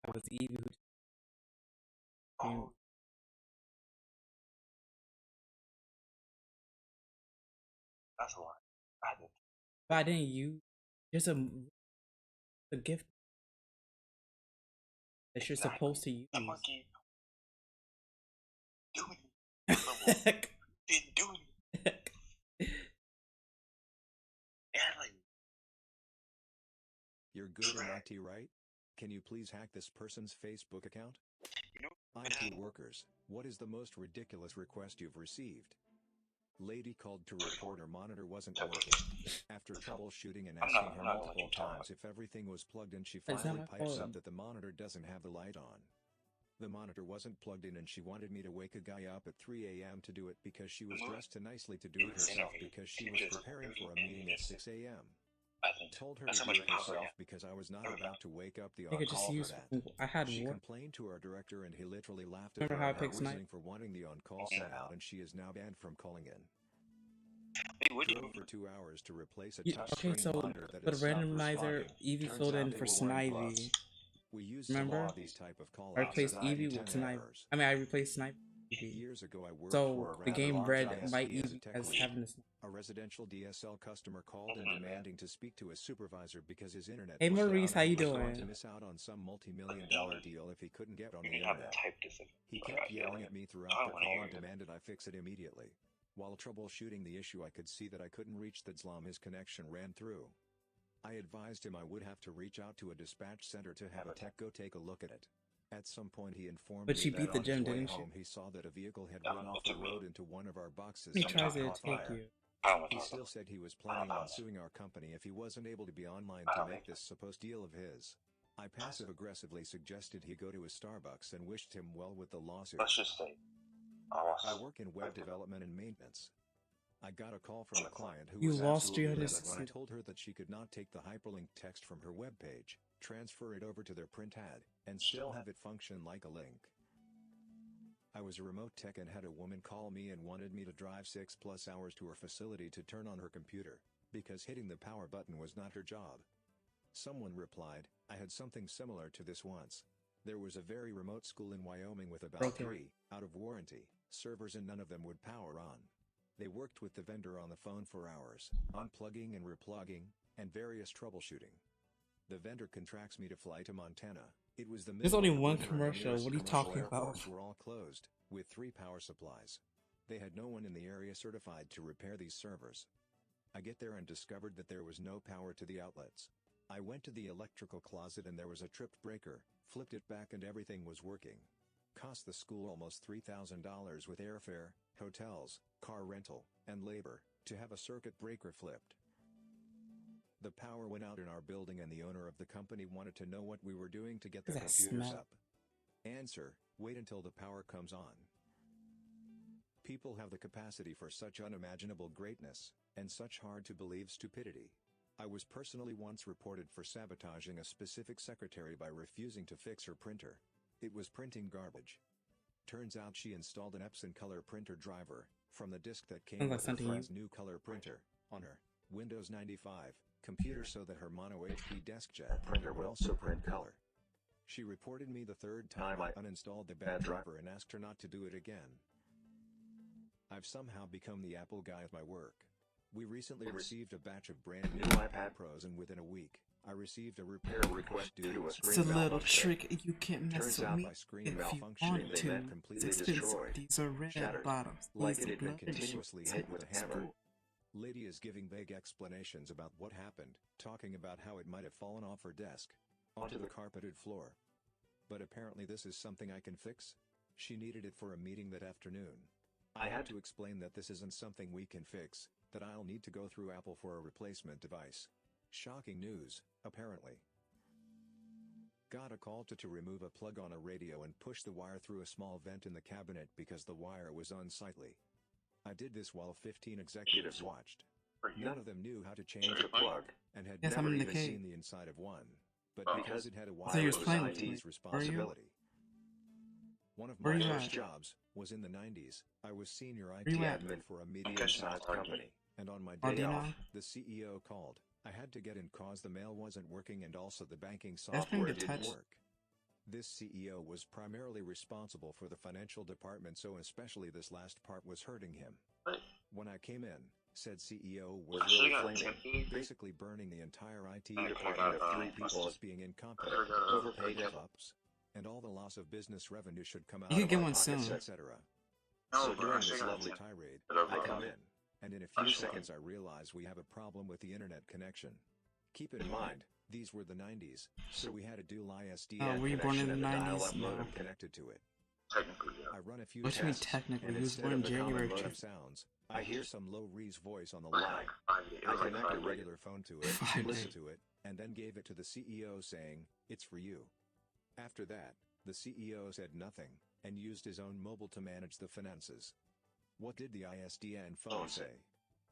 It was Evie who came. Oh, that's a lie. I did. But I didn't use. There's a gift that you're Exactly. supposed to use. The monkey doing it. Didn't do it. And like, You're good in IT, right? Can you please hack this person's Facebook account? you know, IT workers, what is the most ridiculous request you've received? Lady called to report her monitor wasn't working. After troubleshooting and I'm asking not her gonna let multiple you talk. times if everything was plugged in, she It's not finally my pipes fault. up that the monitor doesn't have the light on. The monitor wasn't plugged in and she wanted me to wake a guy up at 3 a.m. to do it because she was dressed too nicely to do it herself because she was preparing for a meeting at 6 a.m. I think Told her that's to how do much it power herself you because I was not about to wake up the Nigga, just on-call for use. that. I had She war. complained to our director and he literally laughed at Remember her how I and her picked Snipe? reasoning for wanting the on-call sent out, and she is now banned from calling in. Hey, what do you Drove for 2 hours to replace a Okay, touchscreen so monitor that for the had stopped randomizer, responding. Evie Turns filled out in they for were wearing Snivy. gloves. We used Remember? some of these type of I call-outs replaced as Evie ID with 10 Snipe. errors. I mean, I replaced Snipe with Evie. Years ago I worked So for a the rather game large read ISP my as a Evie tech as lead. having a Snipe. A residential DSL customer called in demanding to speak to a supervisor because his internet Hey was Maurice, down how and you he was going to doing? miss out on some multi-million-dollar deal if he couldn't get on You the didn't have to internet. type this in. He Like, kept I feel yelling like at me throughout I the wanna call hear and it. demanded I fix it immediately. While troubleshooting the issue, I could see that I couldn't reach the Islam his connection ran through. I advised him I would have to reach out to a dispatch center to have a tech go take a look at it. At some point he informed But me she that beat the on his gym, way didn't she? home he saw that a vehicle had No, run off it the took me. road into one of our boxes He and tries to caught take fire. you. I don't want He to talk still about said he was I planning don't on know. suing our company if he wasn't able to be online I to don't make think this supposed deal of his. I passive-aggressively suggested he go to a Starbucks and wished him well with the lawsuit. Let's just say I lost. I work in web development and maintenance. I got a call from a client who You was lost absolutely livid when I 360. told her that she could not take the hyperlink text from her web page, transfer it over to their print ad, and still have it function like a link. I was a remote tech and had a woman call me and wanted me to drive 6+ hours to her facility to turn on her computer, because hitting the power button was not her job. Someone replied, I had something similar to this once. There was a very remote school in Wyoming with about Okay. 3, out of warranty, servers and none of them would power on. They worked with the vendor on the phone for hours, unplugging and replugging, and various troubleshooting. The vendor contracts me to fly to Montana. It was the There's middle only of the one winter and the commercial. nearest What are you commercial talking about? airports were all closed, with 3 power supplies. They had no one in the area certified to repair these servers. I get there and discovered that there was no power to the outlets. I went to the electrical closet and there was a tripped breaker, flipped it back and everything was working. Cost the school almost $3,000 with airfare, hotels, car rental, and labor, to have a circuit breaker flipped. The power went out in our building and the owner of the company wanted to know what we were doing to get the Look at that computers smell. up. Answer, wait until the power comes on. People have the capacity for such unimaginable greatness, and such hard-to-believe stupidity. I was personally once reported for sabotaging a specific secretary by refusing to fix her printer. It was printing garbage. Turns out she installed an Epson color printer driver, from the disk that came Sounds like with her something you- friend's new color printer, on her Windows 95 computer so that her Mono HP DeskJet printer would also print color. She reported me the third time I uninstalled the bad driver and asked her not to do it again. I've somehow become the Apple guy at my work. We recently received a batch of brand new iPad Pros and within a week, I received a repair request due to a It's screen a little malfunction. trick. You can't mess Turns with out me by screen if you malfunction want they to. meant It's completely expensive. destroyed, These are red shattered, bottoms. like These it had been blood continuously hit with a hammer. spool. Lydia is giving vague explanations about what happened, talking about how it might have fallen off her desk, onto the carpeted floor. But apparently this is something I can fix? She needed it for a meeting that afternoon. I had to explain that this isn't something we can fix, that I'll need to go through Apple for a replacement device. Shocking news, apparently. Got a call to remove a plug on a radio and push the wire through a small vent in the cabinet because the wire was unsightly. I did this while 15 executives watched. None of them knew how to change the plug, and had Yes, I'm never in the even cave. seen the inside of one. But Oh. because it had a I thought wire, you it was was playing with me. IT's Where are you? responsibility. One of Where my you first at? jobs was in the 90s. I was senior IT Where you at? admin for a catching medium-sized that company, and on my Are day they off, now? the CEO called. I had to get in cause the mail wasn't working and also the banking That's pretty software good didn't touch. work. This CEO was primarily responsible for the financial department, so especially this last part was hurting him. Right. When I came in, said CEO was I should've really got flaming, 10 basically burning the entire IT I department got, of 3 I people as just- being I incompetent, got, overpaid yeah. ups, and all the loss of business revenue should come out You could of get our one pockets, soon. etc. No, So but I during this should've got lovely 10. tirade, But over I a come copy. in, and in a I'm few just saying. seconds I realize we have a problem with the internet connection. Keep in mind, these were the 90s, so we had a dual ISDN were you born in connection the and a 90s? dial-up No. modem connected to it. Technically, yeah. I run a few What do you mean tests, technically? and He was instead born of in the common January modem 2nd. sounds, I hear some low Reese voice on the Like, line. it I was like connect a 5 regular phone to it, 5 listened days. to it, and then gave it to the CEO saying, "It's for you." After that, the CEO said nothing, and used his own mobile to manage the finances. What did the ISDN phone say?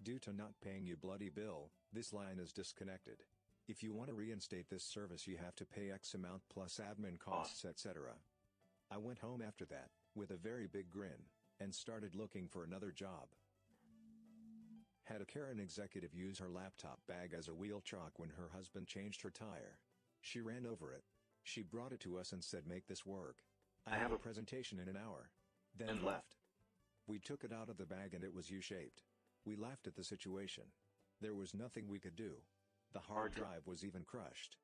Due to not paying you bloody bill, this line is disconnected. If you want to reinstate this service you have to pay X amount plus admin costs, etc. I went home after that, with a very big grin, and started looking for another job. Had a Karen executive use her laptop bag as a wheel chock when her husband changed her tire. She ran over it. She brought it to us and said, "Make this work. I have a presentation in an hour." Then left. We took it out of the bag and it was U-shaped. We laughed at the situation. There was nothing we could do. The hard drive was even crushed.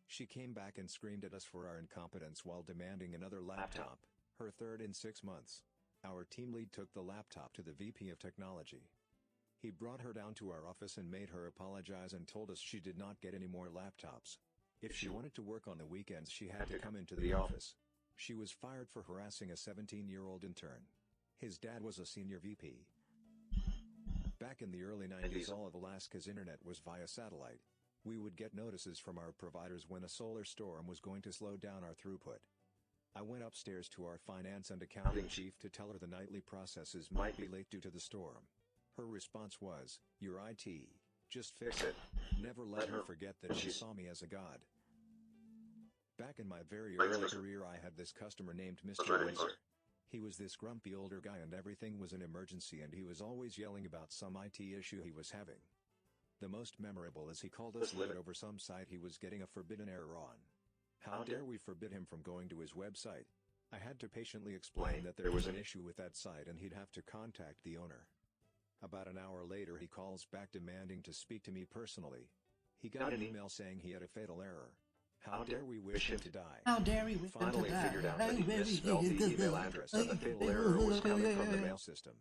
She came back and screamed at us for our incompetence while demanding another laptop, her third in 6 months. Our team lead took the laptop to the VP of technology. He brought her down to our office and made her apologize and told us she did not get any more laptops. If she wanted to work on the weekends she had to come into the office. She was fired for harassing a 17-year-old intern. His dad was a senior VP. Back in the early 90s all of Alaska's internet was via satellite. We would get notices from our providers when a solar storm was going to slow down our throughput. I went upstairs to our finance and accounting chief to tell her the nightly processes might be late due to the storm. Her response was, "Your IT, just fix it." Never let her forget that she saw me as a god. Back in my very early career I had this customer named Mr. Windsor. He was this grumpy older guy and everything was an emergency and he was always yelling about some IT issue he was having. The most memorable is he called us livid over some site he was getting a forbidden error on. How dare we forbid him from going to his website? I had to patiently explain that there was an issue with that site and he'd have to contact the owner. About an hour later he calls back demanding to speak to me personally. He got an email saying he had a fatal error. How dare we wish him to die? How dare we wish him to Finally die? figured out that he misspelled the email address and the fatal error was coming from the mail system.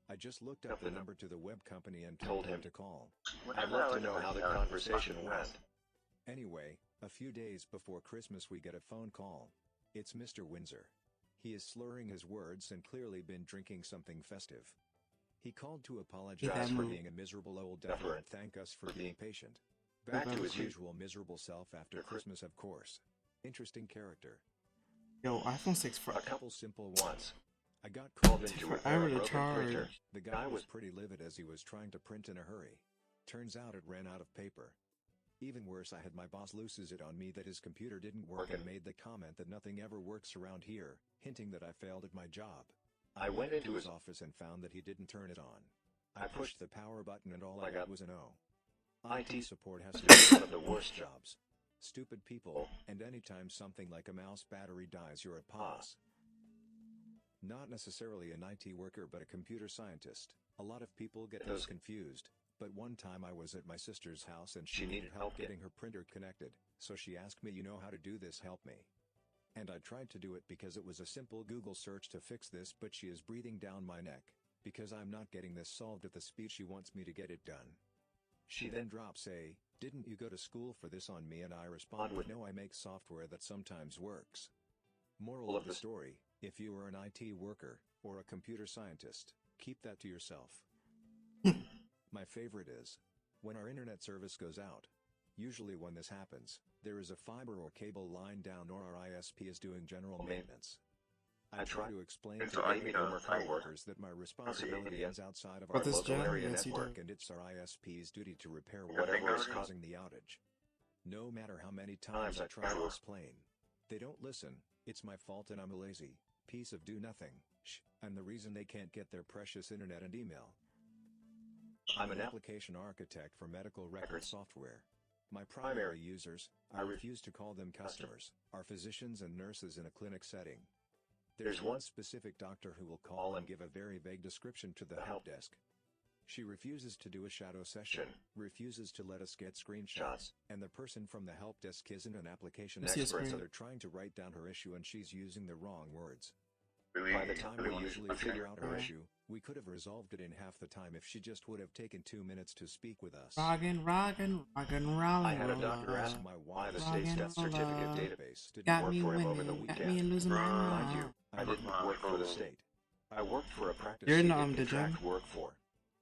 I just looked up the number to the web company and told him to call. I'd love to know how the conversation went. Anyway, a few days before Christmas we get a phone call. It's Mr. Windsor. He is slurring his words and clearly been drinking something festive. He called to apologize for being a miserable old duffer and thank us for being patient. Back to his usual miserable self after Christmas, of course. Interesting character. Yo, iPhone 6 for A couple simple ones. I got called in to repair a forever to broken printer. charge. The guy was pretty livid as he was trying to print in a hurry. Turns out it ran out of paper. Even worse, I had my boss loses it on me that his computer didn't work and made the comment that nothing ever works around here, hinting that I failed at my job. I went into his office and found that he didn't turn it on. I pushed the power button and all I got was an O. IT support has to be one of the worst jobs. Stupid people, and anytime something like a mouse battery dies you're at pause. Not necessarily an IT worker but a computer scientist. A lot of people get those confused, but one time I was at my sister's house and she needed help getting her printer connected, so she asked me, "You know how to do this, help me." And I tried to do it because it was a simple Google search to fix this, but she is breathing down my neck, because I'm not getting this solved at the speed she wants me to get it done. She then drops a, "Didn't you go to school for this?" on me and I respond with, "No, I make software that sometimes works." Moral of the story, if you are an IT worker, or a computer scientist, keep that to yourself. My favorite is, when our internet service goes out. Usually when this happens, there is a fiber or cable line down or our ISP is doing general maintenance. I try to explain to former coworkers that my responsibility ends outside of our But this local gen, area yes, you network do. and it's our ISP's duty to repair whatever is causing the outage. No matter how many times I try to explain, they don't listen. It's my fault and I'm a lazy piece of do nothing. I'm the reason they can't get their precious internet and email. I'm an application architect for medical record software. My primary users, I refuse to call them customers, are physicians and nurses in a clinic setting. There's one specific doctor who will call and give a very vague description to the help desk. She refuses to do a shadow session, refuses to let us get screenshots, and the person from the help desk isn't an application expert, so they're trying to write down her issue and she's using the wrong words. By the time we usually figure out her issue, we could have resolved it in half the time if she just would have taken 2 minutes to speak with us. I had a doctor ask my why the state's death certificate database didn't work for him over the weekend. Got me losing my Mind mind. you, I didn't work for the state. I worked for a practice You're he in the, didn't the gym? contract work for.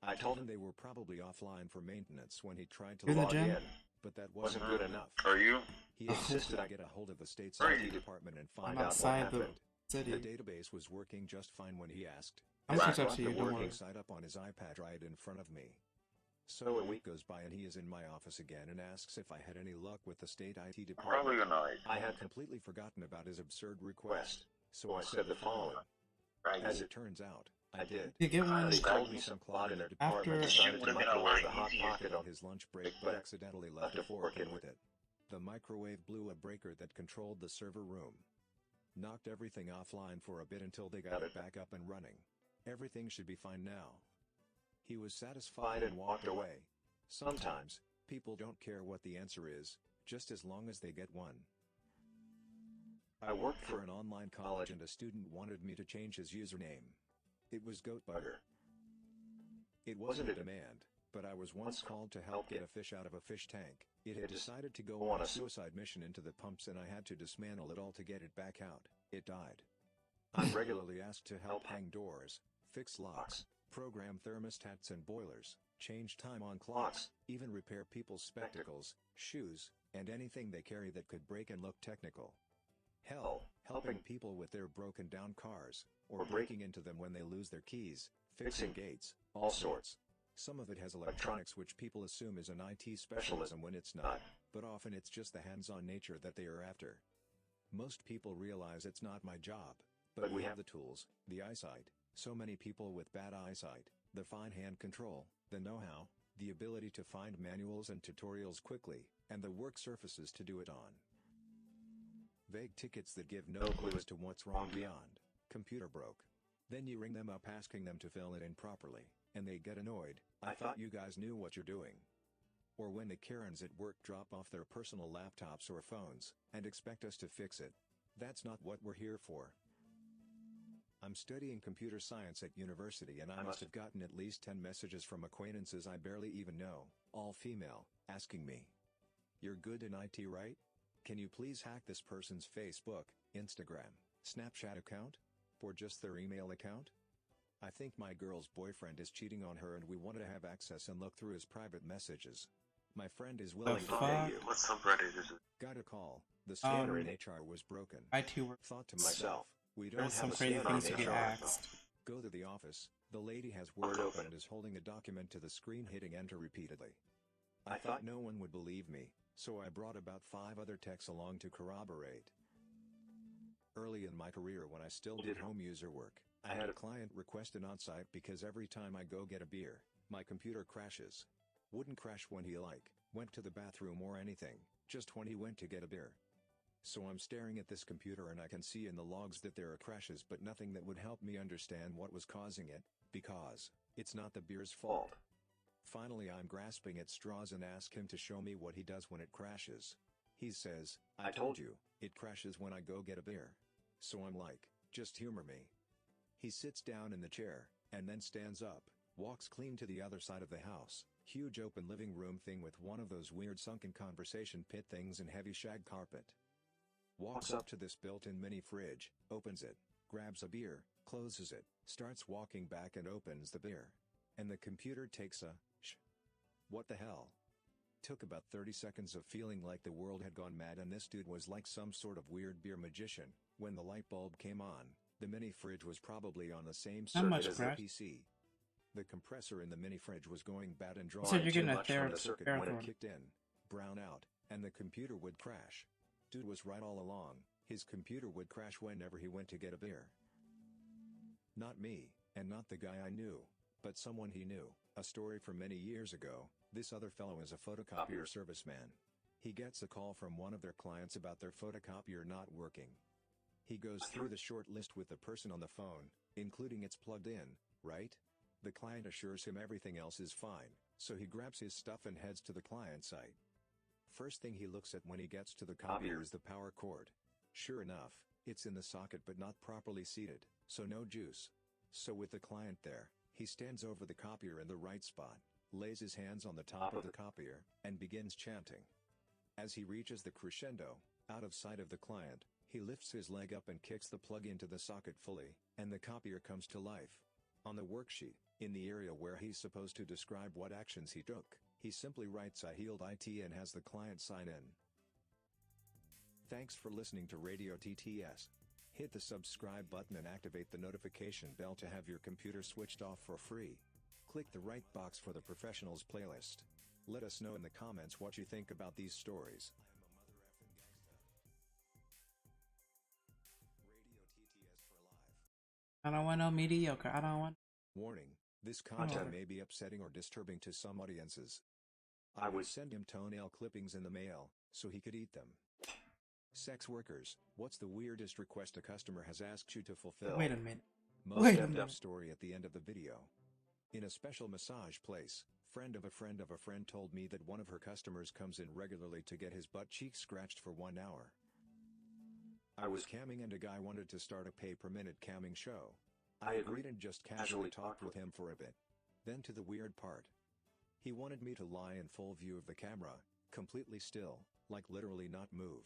I told him they were probably offline for maintenance when he tried to You're in the log gym? in, but that wasn't good enough. Are you? He insisted I get a hold of the state's Are IT you? department and find I'm out what outside the happened. The city. database was working just fine when he asked. I'm As gonna he catch up to brought you, the don't working worry. site up on his iPad right in front of me. So a week goes by and he is in my office again and asks if I had any luck with the state IT Probably department. gonna. I had completely forgotten about his absurd request, so I said the following. As it turns out, I did. You get one They told me some clod in their department After- decided to Would've been a microwave lot the hot easier. pocket on his lunch break but accidentally left a fork in with it. The microwave blew a breaker that controlled the server room. Knocked everything offline for a bit until they got it back up and running. Everything should be fine now. He was satisfied and walked away. Sometimes, people don't care what the answer is, just as long as they get one. I worked for an online college and a student wanted me to change his username. It was Goatbugger. It wasn't a demand, but I was once called to help get a fish out of a fish tank. It had decided to go on a suicide mission into the pumps and I had to dismantle it all to get it back out. It died. I'm regularly asked to help hang doors, fix locks, program thermostats and boilers, change time on clocks, even repair people's spectacles, shoes, and anything they carry that could break and look technical. Hell, helping people with their broken down cars, or breaking into them when they lose their keys, fixing gates, all sorts. Some of it has electronics which people assume is an IT specialism when it's not, but often it's just the hands-on nature that they are after. Most people realize it's not my job, but we have the tools, the eyesight, so many people with bad eyesight, the fine hand control, the know-how, the ability to find manuals and tutorials quickly, and the work surfaces to do it on. Vague tickets that give no clue as to what's wrong beyond, computer broke. Then you ring them up asking them to fill it in properly, and they get annoyed. I thought you guys knew what you're doing. Or when the Karens at work drop off their personal laptops or phones, and expect us to fix it. That's not what we're here for. I'm studying computer science at university and I must have gotten at least 10 messages from acquaintances I barely even know, all female, asking me. You're good in IT, right? Can you please hack this person's Facebook, Instagram, Snapchat account? Or just their email account? I think my girl's boyfriend is cheating on her and we want to have access and look through his private messages. My friend is willing to pay you. What subreddit is it? Got a call. The scanner in HR was broken. IT work. Thought to myself, we don't There's have some a crazy scanner things in to get HR. asked. Go to the office. The lady has Word open and is holding a document to the screen, hitting enter repeatedly. I thought no one would believe me, so I brought about 5 other techs along to corroborate. Early in my career when I still did home user work, I had a client request an on-site because every time I go get a beer, my computer crashes. Wouldn't crash when he went to the bathroom or anything, just when he went to get a beer. So I'm staring at this computer and I can see in the logs that there are crashes but nothing that would help me understand what was causing it, because it's not the beer's fault. Finally I'm grasping at straws and ask him to show me what he does when it crashes. He says, I told you, it crashes when I go get a beer. So I'm like, just humor me. He sits down in the chair, and then stands up, walks clean to the other side of the house, huge open living room thing with one of those weird sunken conversation pit things and heavy shag carpet. Walks up to this built-in mini fridge, opens it, grabs a beer, closes it, starts walking back and opens the beer. And the computer takes a shh. What the hell? Took about 30 seconds of feeling like the world had gone mad and this dude was like some sort of weird beer magician. When the light bulb came on, the mini fridge was probably on the same How circuit much as the crash? PC. The compressor in the mini fridge was going bad and drawing So you're too getting a much from the therapy- circuit when it therapy. kicked in, brown out, and the computer would crash. Dude was right all along, his computer would crash whenever he went to get a beer. Not me, and not the guy I knew, but someone he knew. A story from many years ago. This other fellow is a photocopier serviceman. He gets a call from one of their clients about their photocopier not working. He goes through the short list with the person on the phone, including it's plugged in, right? The client assures him everything else is fine, so he grabs his stuff and heads to the client site. First thing he looks at when he gets to the copier is the power cord. Sure enough, it's in the socket but not properly seated, so no juice. So with the client there, he stands over the copier in the right spot, lays his hands on the top of the copier, and begins chanting. As he reaches the crescendo, out of sight of the client, he lifts his leg up and kicks the plug into the socket fully, and the copier comes to life. On the worksheet, in the area where he's supposed to describe what actions he took, he simply writes "I healed IT" and has the client sign in. Thanks for listening to Radio TTS. Hit the subscribe button and activate the notification bell to have your computer switched off for free. Click the right box for the professionals playlist. Let us know in the comments what you think about these stories. I don't want no mediocre. I don't want. Warning, this content may be upsetting or disturbing to some audiences. I would send him toenail clippings in the mail, so he could eat them. Sex workers, what's the weirdest request a customer has asked you to fulfill? Wait a minute. Most Wait a in-depth minute. story at the end of the video. In a special massage place, friend of a friend of a friend told me that one of her customers comes in regularly to get his butt cheeks scratched for 1 hour. I was camming and a guy wanted to start a pay-per-minute camming show. I agreed and just casually talked with him for a bit. Then to the weird part. He wanted me to lie in full view of the camera, completely still, like literally not move.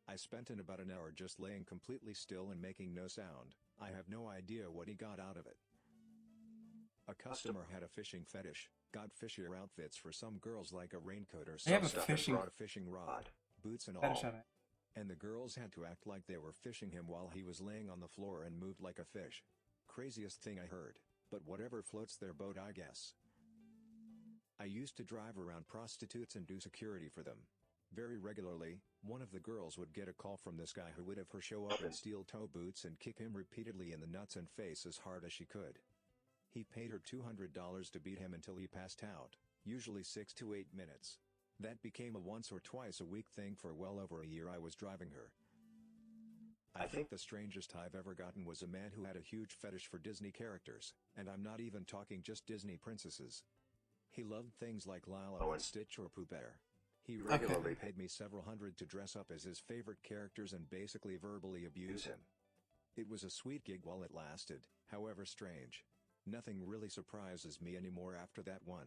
I spent about an hour just laying completely still and making no sound. I have no idea what he got out of it. A customer had a fishing fetish, got fishier outfits for some girls like a raincoat or They have some a stuff and fishing brought a fishing rod, boots and fetish all. on it. And the girls had to act like they were fishing him while he was laying on the floor and moved like a fish. Craziest thing I heard, but whatever floats their boat I guess. I used to drive around prostitutes and do security for them. Very regularly, one of the girls would get a call from this guy who would have her show up in steel toe boots and kick him repeatedly in the nuts and face as hard as she could. He paid her $200 to beat him until he passed out, usually 6 to 8 minutes. That became a once or twice a week thing for well over a year I was driving her. I think the strangest I've ever gotten was a man who had a huge fetish for Disney characters, and I'm not even talking just Disney princesses. He loved things like Lilo and Stitch or Pooh Bear. He regularly paid me several hundred to dress up as his favorite characters and basically verbally abuse him. It was a sweet gig while it lasted, however strange. Nothing really surprises me anymore after that one.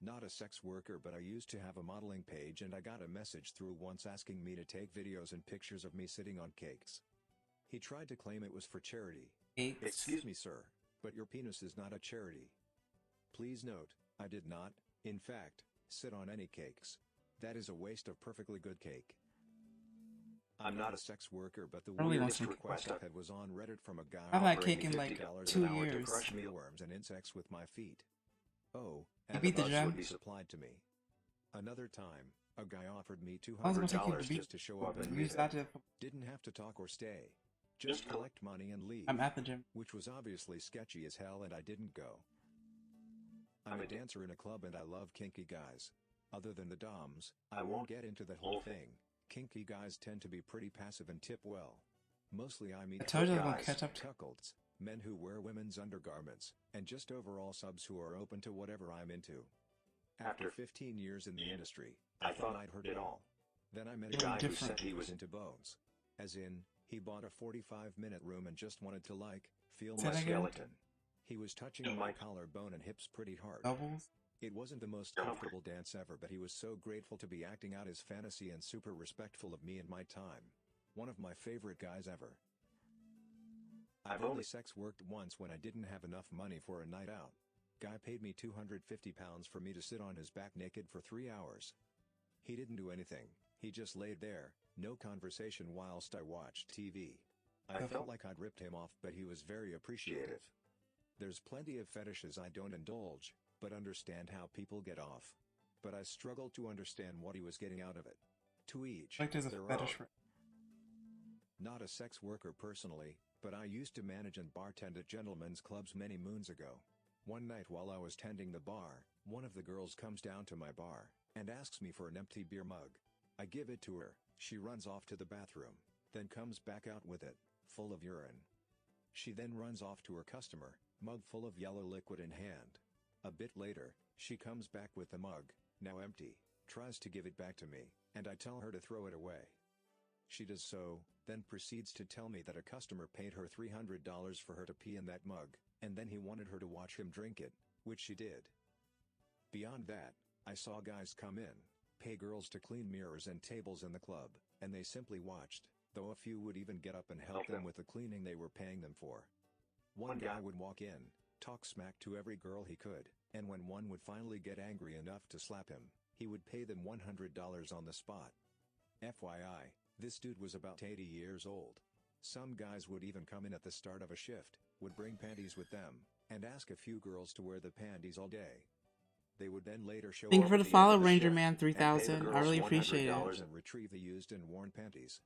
Not a sex worker, but I used to have a modeling page and I got a message through once asking me to take videos and pictures of me sitting on cakes. He tried to claim it was for charity. Cakes. Excuse me, sir, but your penis is not a charity. Please note, I did not, in fact, sit on any cakes. That is a waste of perfectly good cake. I'm not a sex worker, but the Really weirdest want some request cake. I've had was on Reddit from a guy I've had offering cake me in like $50 2 an hour to years. crush mealworms and insects with my feet. Oh, You and beat the the bugs gem? would be supplied to me. Another time, a guy offered me I was gonna take you $200 to beat. just to show up and meet Use him. that to. Didn't have to talk or stay. Just collect money and leave. I'm at the gym. Which was obviously sketchy as hell and I didn't go. I'm a dancer in a club and I love kinky guys. Other than the doms, I won't get into that whole thing. Kinky guys tend to be pretty passive and tip well. Mostly I meet I told you I was gonna guys, catch up to. cuckolds, men who wear women's undergarments, and just overall subs who are open to whatever I'm into. After 15 years in the industry, I thought I'd heard it all. Then I met a You're guy who different. said he was into bones. As in, he bought a 45-minute room and just wanted to feel Say my that again? skeleton. He was touching my collarbone and hips pretty hard. Doubles. It wasn't the most comfortable dance ever, but he was so grateful to be acting out his fantasy and super respectful of me and my time. One of my favorite guys ever. I've only sex worked once when I didn't have enough money for a night out. Guy paid me £250 for me to sit on his back naked for 3 hours. He didn't do anything, he just laid there, no conversation whilst I watched TV. I felt like I'd ripped him off, but he was very appreciative. There's plenty of fetishes I don't indulge, but understand how people get off. But I struggle to understand what he was getting out of it. To each, Like there's a their fetish own. for. Not a sex worker personally, but I used to manage and bartend at gentlemen's clubs many moons ago. One night while I was tending the bar, one of the girls comes down to my bar, and asks me for an empty beer mug. I give it to her, she runs off to the bathroom, then comes back out with it, full of urine. She then runs off to her customer, mug full of yellow liquid in hand. A bit later, she comes back with the mug, now empty, tries to give it back to me, and I tell her to throw it away. She does so, then proceeds to tell me that a customer paid her $300 for her to pee in that mug, and then he wanted her to watch him drink it, which she did. Beyond that, I saw guys come in, pay girls to clean mirrors and tables in the club, and they simply watched, though a few would even get up and help them with the cleaning they were paying them for. One guy would walk in, talk smack to every girl he could, and when one would finally get angry enough to slap him, he would pay them $100 on the spot. FYI, this dude was about 80 years old. Some guys would even come in at the start of a shift, would bring panties with them, and ask a few girls to wear the panties all day. They would then later show Thank you up for at the the end follow, of the Ranger shift Man and pay the 3000. I girls really appreciate it. $100 and retrieve the used and worn panties.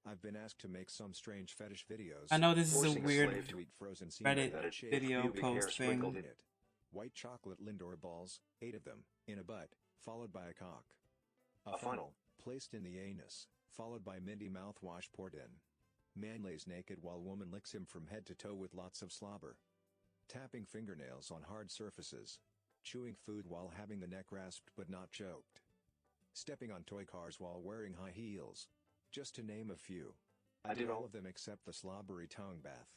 I've been asked to make some strange fetish videos. I know this is a forcing weird slave to eat frozen semen Reddit that had shaved video pubic hair post sprinkled thing. in it. White chocolate Lindor balls, 8 of them, in a butt, followed by a cock. A funnel, placed in the anus, followed by minty mouthwash poured in. Man lays naked while woman licks him from head to toe with lots of slobber. Tapping fingernails on hard surfaces. Chewing food while having the neck rasped but not choked. Stepping on toy cars while wearing high heels. Just to name a few. I did all of them except the slobbery tongue bath.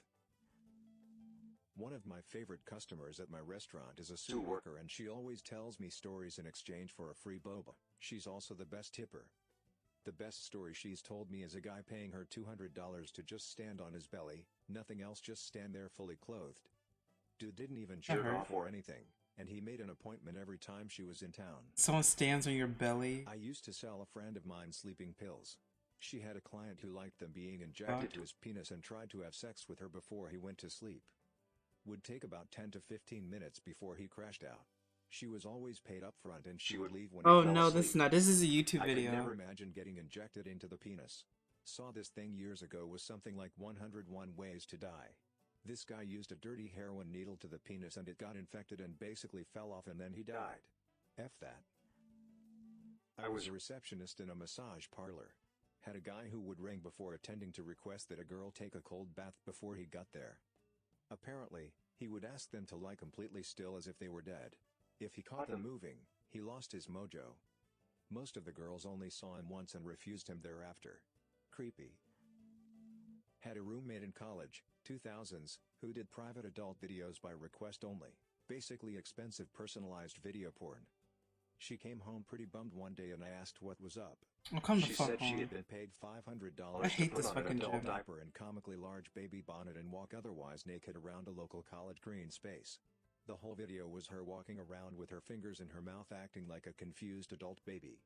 One of my favorite customers at my restaurant is a Sioux worker, and she always tells me stories in exchange for a free boba. She's also the best tipper. The best story she's told me is a guy paying her $200 to just stand on his belly, nothing else, just stand there fully clothed. Dude didn't even jerk off or anything, and he made an appointment every time she was in town. Someone stands on your belly. I used to sell a friend of mine sleeping pills. She had a client who liked them being injected to his penis and tried to have sex with her before he went to sleep. Would take about 10 to 15 minutes before he crashed out. She was always paid up front and she would leave when Oh he fell no, asleep. this is not. This is a YouTube I could video. never imagine getting injected into the penis. Saw this thing years ago, was something like 101 Ways to Die. This guy used a dirty heroin needle to the penis and it got infected and basically fell off, and then he died. F that. I was a receptionist in a massage parlor. Had a guy who would ring before attending to request that a girl take a cold bath before he got there. Apparently, he would ask them to lie completely still as if they were dead. If he caught them moving, he lost his mojo. Most of the girls only saw him once and refused him thereafter. Creepy. Had a roommate in college, 2000s, who did private adult videos by request only, basically expensive personalized video porn. She came home pretty bummed one day and I asked what was up. Oh, come the She fuck said she on. had been paid $500 I hate to this put on an fucking adult channel. diaper and comically large baby bonnet and walk otherwise naked around a local college green space. The whole video was her walking around with her fingers in her mouth acting like a confused adult baby.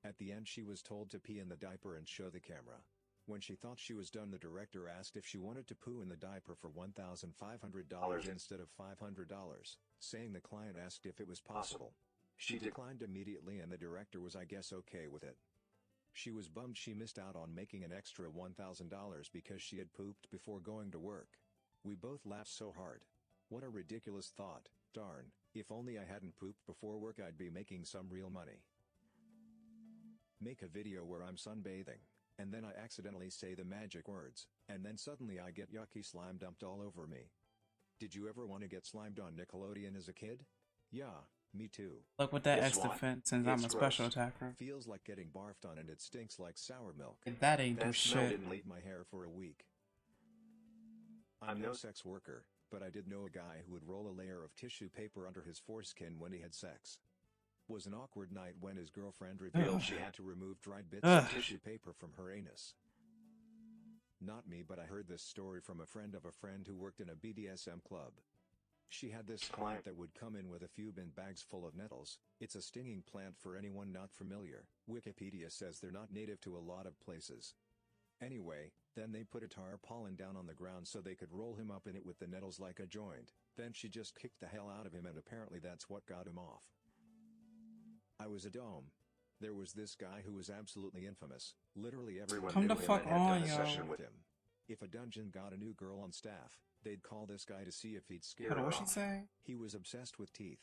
At the end she was told to pee in the diaper and show the camera. When she thought she was done, the director asked if she wanted to poo in the diaper for $1,500 instead of $500, saying the client asked if it was possible. She declined immediately and the director was, I guess, okay with it. She was bummed she missed out on making an extra $1,000 because she had pooped before going to work. We both laughed so hard. What a ridiculous thought. Darn, if only I hadn't pooped before work, I'd be making some real money. Make a video where I'm sunbathing, and then I accidentally say the magic words, and then suddenly I get yucky slime dumped all over me. Did you ever want to get slimed on Nickelodeon as a kid? Yeah, me too. Look with that Guess X what? defense since I'm It's a special gross. attacker. Feels like getting barfed on and it stinks like sour milk. That ain't do That smell shit. didn't leave my hair for a week. I'm no sex worker, but I did know a guy who would roll a layer of tissue paper under his foreskin when he had sex. Was an awkward night when his girlfriend revealed Ugh. she had to remove dried bits Ugh. of tissue paper from her anus. Not me, but I heard this story from a friend of a friend who worked in a BDSM club. She had this client that would come in with a few bin bags full of nettles. It's a stinging plant for anyone not familiar. Wikipedia says they're not native to a lot of places. Anyway, then they put a tarpaulin down on the ground so they could roll him up in it with the nettles like a joint. Then she just kicked the hell out of him and apparently that's what got him off. I was a dome. There was this guy who was absolutely infamous. Literally everyone Come knew the him fuck and had done on, a yo. session with him. If a dungeon got a new girl on staff, they'd call this guy to see if he'd scare Hold on, her what she off. say? He was obsessed with teeth.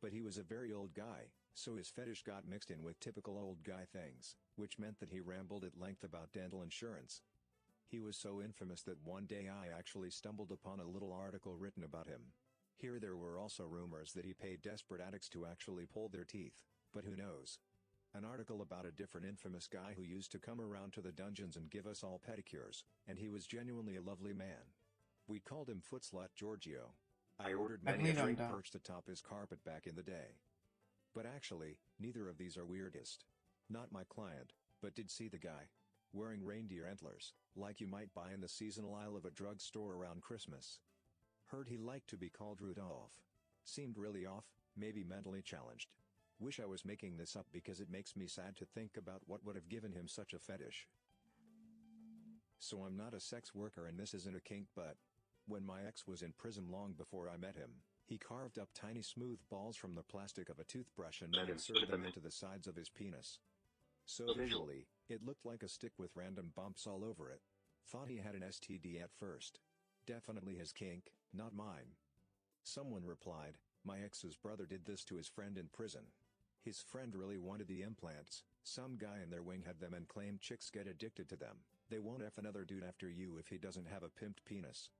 But he was a very old guy, so his fetish got mixed in with typical old guy things, which meant that he rambled at length about dental insurance. He was so infamous that one day I actually stumbled upon a little article written about him. Here there were also rumors that he paid desperate addicts to actually pull their teeth, but who knows? An article about a different infamous guy who used to come around to the dungeons and give us all pedicures, and he was genuinely a lovely man. We called him Footslut Giorgio. I ordered many a drink perched atop his carpet back in the day. But actually, neither of these are weirdest. Not my client, but did see the guy. Wearing reindeer antlers, like you might buy in the seasonal aisle of a drugstore around Christmas. Heard he liked to be called Rudolph. Seemed really off, maybe mentally challenged. Wish I was making this up because it makes me sad to think about what would have given him such a fetish. So I'm not a sex worker and this isn't a kink, but when my ex was in prison long before I met him, he carved up tiny smooth balls from the plastic of a toothbrush and then inserted them into the sides of his penis. So visually, it looked like a stick with random bumps all over it. Thought he had an STD at first. Definitely his kink, not mine. Someone replied, my ex's brother did this to his friend in prison. His friend really wanted the implants, some guy in their wing had them and claimed chicks get addicted to them. They won't F another dude after you if he doesn't have a pimped penis.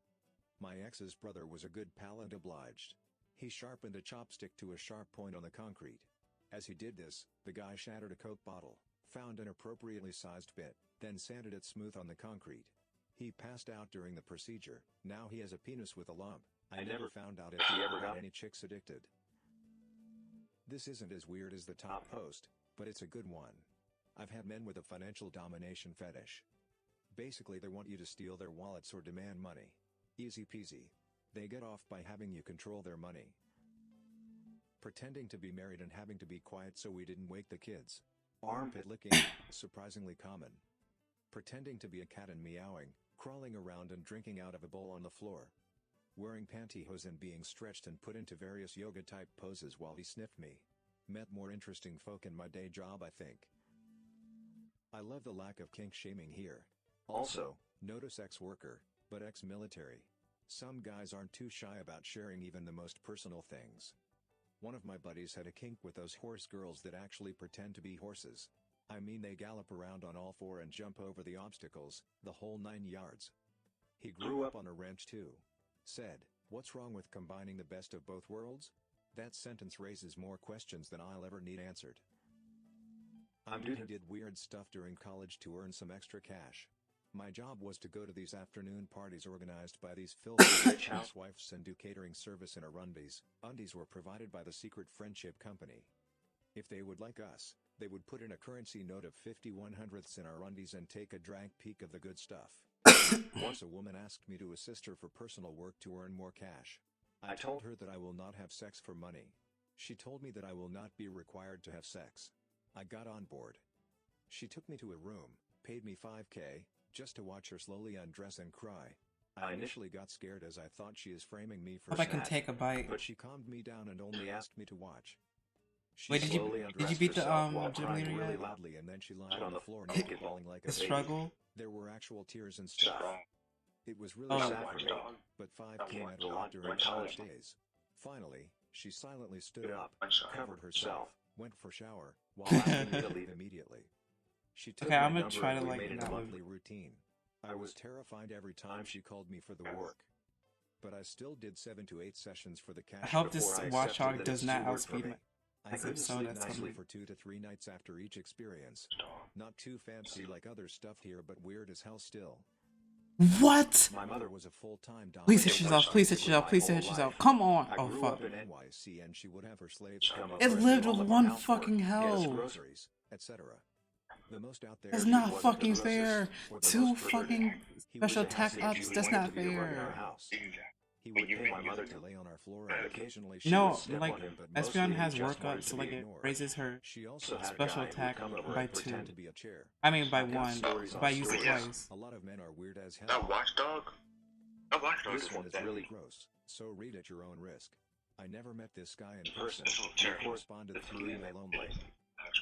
My ex's brother was a good pal and obliged. He sharpened a chopstick to a sharp point on the concrete. As he did this, the guy shattered a Coke bottle, found an appropriately sized bit, then sanded it smooth on the concrete. He passed out during the procedure. Now he has a penis with a lump. I never found out if he ever got any chicks addicted. This isn't as weird as the top post, but it's a good one. I've had men with a financial domination fetish. Basically they want you to steal their wallets or demand money. Easy peasy. They get off by having you control their money. Pretending to be married and having to be quiet so we didn't wake the kids. Armpit licking, surprisingly common. Pretending to be a cat and meowing, crawling around and drinking out of a bowl on the floor. Wearing pantyhose and being stretched and put into various yoga-type poses while he sniffed me. Met more interesting folk in my day job, I think. I love the lack of kink shaming here. Also, notice ex-worker, but ex-military. Some guys aren't too shy about sharing even the most personal things. One of my buddies had a kink with those horse girls that actually pretend to be horses. I mean they gallop around on all four and jump over the obstacles, the whole 9 yards. He grew up on a ranch too. Said, what's wrong with combining the best of both worlds? That sentence raises more questions than I'll ever need answered. He did weird stuff during college to earn some extra cash. My job was to go to these afternoon parties organized by these filthy rich housewives and do catering service in our undies. Undies were provided by the secret friendship company. If they would like us, they would put in a currency note of 50/100ths in our undies and take a drag peek of the good stuff. Once a woman asked me to assist her for personal work to earn more cash. I told her that I will not have sex for money. She told me that I will not be required to have sex. I got on board. She took me to a room, paid me $5K, just to watch her slowly undress and cry. I initially got scared as I thought she is framing me for Hope I can sex, take a bite. but she calmed me down and only asked me to watch. She Wait, did you beat the gym leader yet? really loudly, and then she lied on the floor naked, bawling like a The baby. struggle? There were actual tears and stuff. It was really Oh. sad for me, but 5K meant a lot during college days. Finally, she silently stood up, covered herself, went for shower, while asking me to leave immediately. She took Okay, my I'm gonna number try and to, we like, made it a not- monthly routine. I was terrified every time she called me for the work. But I still did 7 to 8 sessions for the cash. I hope this before I watchdog accepted that does it's not too weird for outspeed me. my- I That's couldn't so sleep that's nicely something. for 2 to 3 nights after each experience. Not too fancy like other stuff here, but weird as hell still. What? My mother was a full-time doctor. Please hit yourself, please hit yourself, please hit yourself. Come on. I Oh, grew fuck. up in NYC and she would have her slaves come It over lived and do with all of one our housework, fucking get us hell. groceries, etc. The most out there That's he not was fucking the grossest, fair. or the 2 most perverted. fucking He was special a tax hassy ups, Jew who that's wanted not to be running our fair. house. He would pay my mother to lay on our floor and occasionally she No, would step like, on him, but Espeon mostly he has just workup, wanted so to like be it ignored. raises her She also had a special guy who would attack come over by and pretend 2. to be a chair. I mean by I've got 1, stories but on I used it stories. twice. A lot of men are weird as hell. That watchdog? That watchdog This is one one is really gross, so read at your own risk. I never met this guy in person. We corresponded through email only.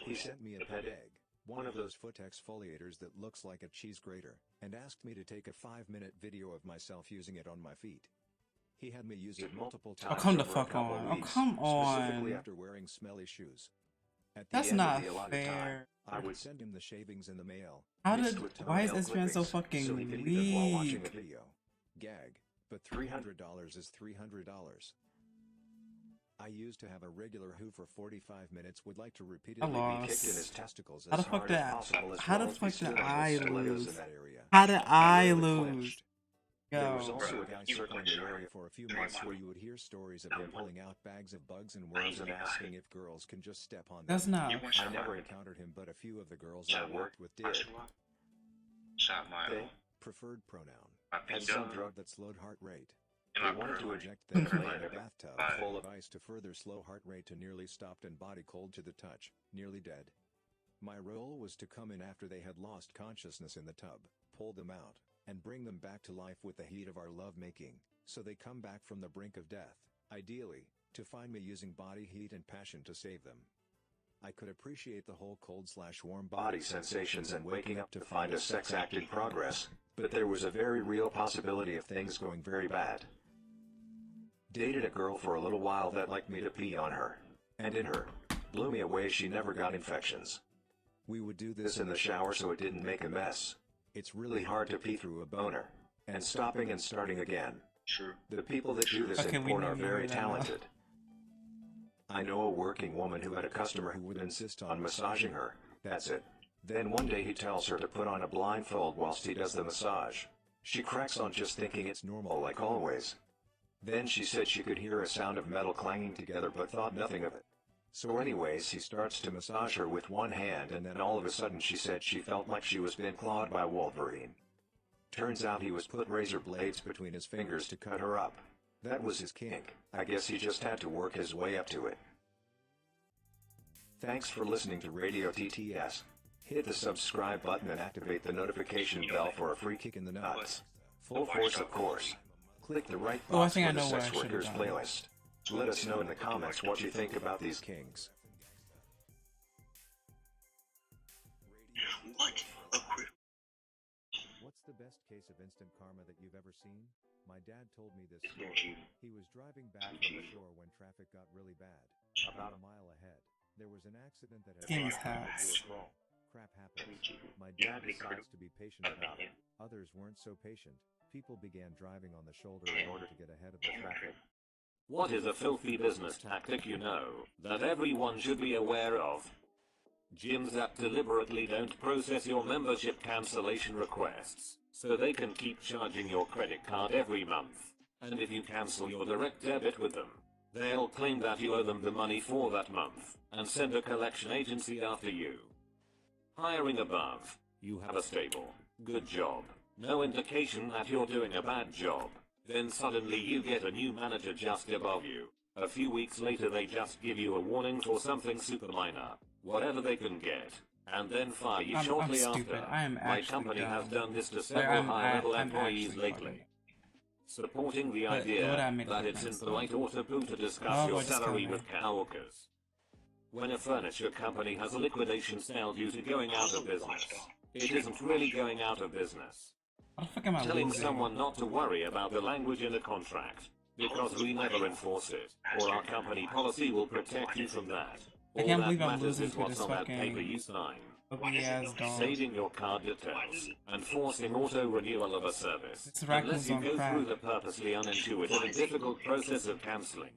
He sent me a pet egg, one of those foot exfoliators that looks like a cheese grater, and asked me to take a 5-minute video of myself using it on my feet. He had me use it multiple Oh, times. come the over a fuck couple on. Oh, weeks, come specifically on. after wearing smelly shoes. At the That's end of not the allotted fair. time, I would send him the shavings in the mail. How mixed did? with Why is toenail SPN so clippings, fucking so he could eat it while watching weak? a video. Gag. But $300 is $300. I used to have a regular who for 45 minutes would like to repeatedly be kicked in his lost. testicles How as the fuck hard did as I? possible as How the well as we fuck did stood on I his stilettos lose? in that area. How did He I really lose? flinched. There was Yo. also a guy circling the area for a few months where you would hear stories of him pulling out bags of bugs and worms and asking if girls can just step on them. That's not. I never encountered him, but a few of the girls I worked with did. They, preferred pronoun, had some drug that slowed heart rate. They wanted to inject their clay in a bathtub full of ice to further slow heart rate to nearly stopped and body cold to the touch, nearly dead. My role was to come in after they had lost consciousness in the tub, pull them out, and bring them back to life with the heat of our lovemaking, so they come back from the brink of death, ideally, to find me using body heat and passion to save them. I could appreciate the whole cold/warm body sensations and waking up to find a sex act in progress, but there was a very real possibility of things going very bad. Dated a girl for a little while that liked me to pee on her, and in her. Blew me away, she never got infections. We would do this in the shower so it didn't make a mess. It's really hard to pee through a boner. And stopping and starting again. Sure. The people that do this Okay, in we porn know are you very heard that now. talented. I know a working woman who had a customer who would insist on massaging her. That's it. Then one day he tells her to put on a blindfold whilst he does the massage. She cracks on just thinking it's normal like always. Then she said she could hear a sound of metal clanging together but thought nothing of it. So anyways, he starts to massage her with one hand and then all of a sudden she said she felt like she was being clawed by Wolverine. Turns out he was put razor blades between his fingers to cut her up. That was his kink. I guess he just had to work his way up to it. Thanks for listening to Radio TTS. Hit the subscribe button and activate the notification bell for a free kick in the nuts. Full force, of course. Click the right Oh, I box think I for the know what I Sex should've Workers done. playlist. Let us know in the comments what you think about these kings. What? A quick. What's the best case of instant karma that you've ever seen? My dad told me this story. He was driving back from the shore when traffic got really bad. About a mile ahead, there was an accident that had King's caused him to hats. do a crawl. Crap happens. My dad decides to be patient about it. Others weren't so patient. People began driving on the shoulder in order to get ahead of the traffic. What is a filthy business tactic you know, that everyone should be aware of? Gyms that deliberately don't process your membership cancellation requests, so they can keep charging your credit card every month. And if you cancel your direct debit with them, they'll claim that you owe them the money for that month, and send a collection agency after you. Hiring above, you have a stable, good job. No indication that you're doing a bad job. Then suddenly you get a new manager just above you. A few weeks later they just give you a warning for something super minor, whatever they can get, and then fire you I'm shortly stupid. after. I am My actually company dumb. has done this to Like, several high-level I'm employees actually lately. fucking- Supporting the But idea would I make that a it's difference? impolite or taboo to discuss Oh, your I just salary can't with coworkers. When a furniture company has a liquidation sale due to going out of business, it isn't really going out of business. What the fuck am I Telling losing? someone not to worry about the language in a contract, because we never enforce it, or our company policy will protect you from that. I All can't that believe I'm matters losing is to what's this on that fucking paper you sign. ugly ass dog. Saving your card details, and forcing auto-renewal of a service, It's raccoons unless you on go crack. through the purposely unintuitive and difficult process of cancelling.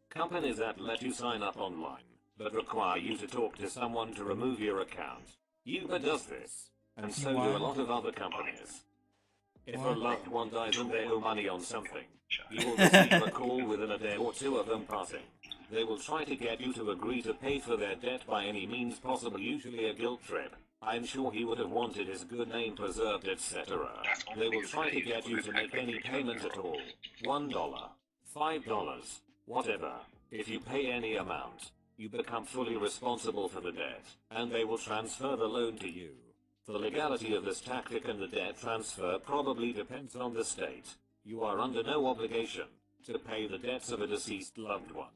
Companies that let you sign up online, but require you to talk to someone to remove your account. Uber does this, and so do a What? lot of other companies. If a What? loved one dies and they owe money on something, you will receive a call within a day or two of them passing. They will try to get you to agree to pay for their debt by any means possible, usually a guilt trip. I'm sure he would have wanted his good name preserved, etc. They will try to get you to make any payment at all. $1, $5, whatever. If you pay any amount, you become fully responsible for the debt, and they will transfer the loan to you. The legality of this tactic and the debt transfer probably depends on the state. You are under no obligation to pay the debts of a deceased loved one.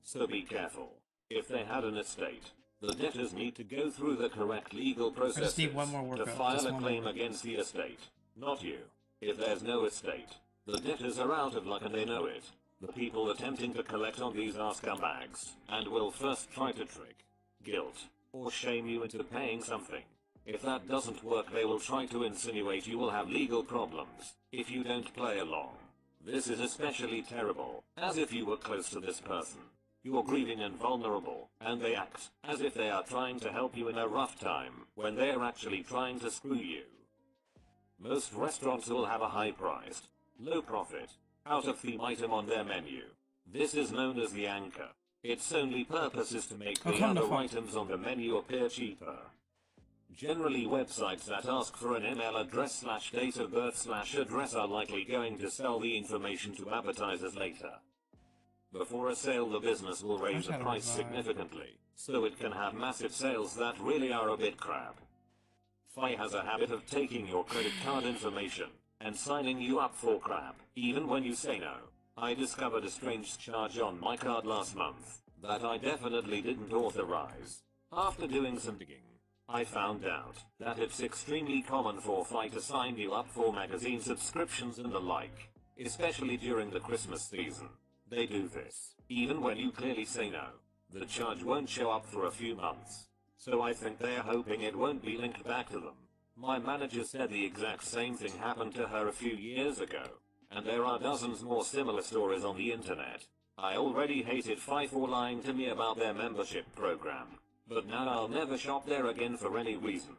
So be careful. If they had an estate, the debtors need to go through the correct legal processes need one more to workout, file just a one claim more. against the estate, not you. If there's no estate, The debtors are out of luck and they know it. The people attempting to collect on these are scumbags, and will first try to trick, guilt, or shame you into paying something. If that doesn't work, they will try to insinuate you will have legal problems if you don't play along. This is especially terrible, as if you were close to this person. You are grieving and vulnerable, and they act as if they are trying to help you in a rough time, when they are actually trying to screw you. Most restaurants will have a high-priced, low-profit, out-of-theme item on their menu. This is known as the anchor. Its only purpose is to make the other items on the menu appear cheaper. Generally, websites that ask for an email address / date of birth / address are likely going to sell the information to advertisers later. Before a sale, the business will raise the price significantly, so it can have massive sales that really are a bit crap. Fi has a habit of taking your credit card information and signing you up for crap, even when you say no. I discovered a strange charge on my card last month that I definitely didn't authorize. After doing some digging, I found out that it's extremely common for Fi to sign you up for magazine subscriptions and the like, especially during the Christmas season. They do this even when you clearly say no. The charge won't show up for a few months, so I think they're hoping it won't be linked back to them. My manager said the exact same thing happened to her a few years ago, and there are dozens more similar stories on the internet. I already hated Fi for lying to me about their membership program, but now I'll never shop there again for any reason.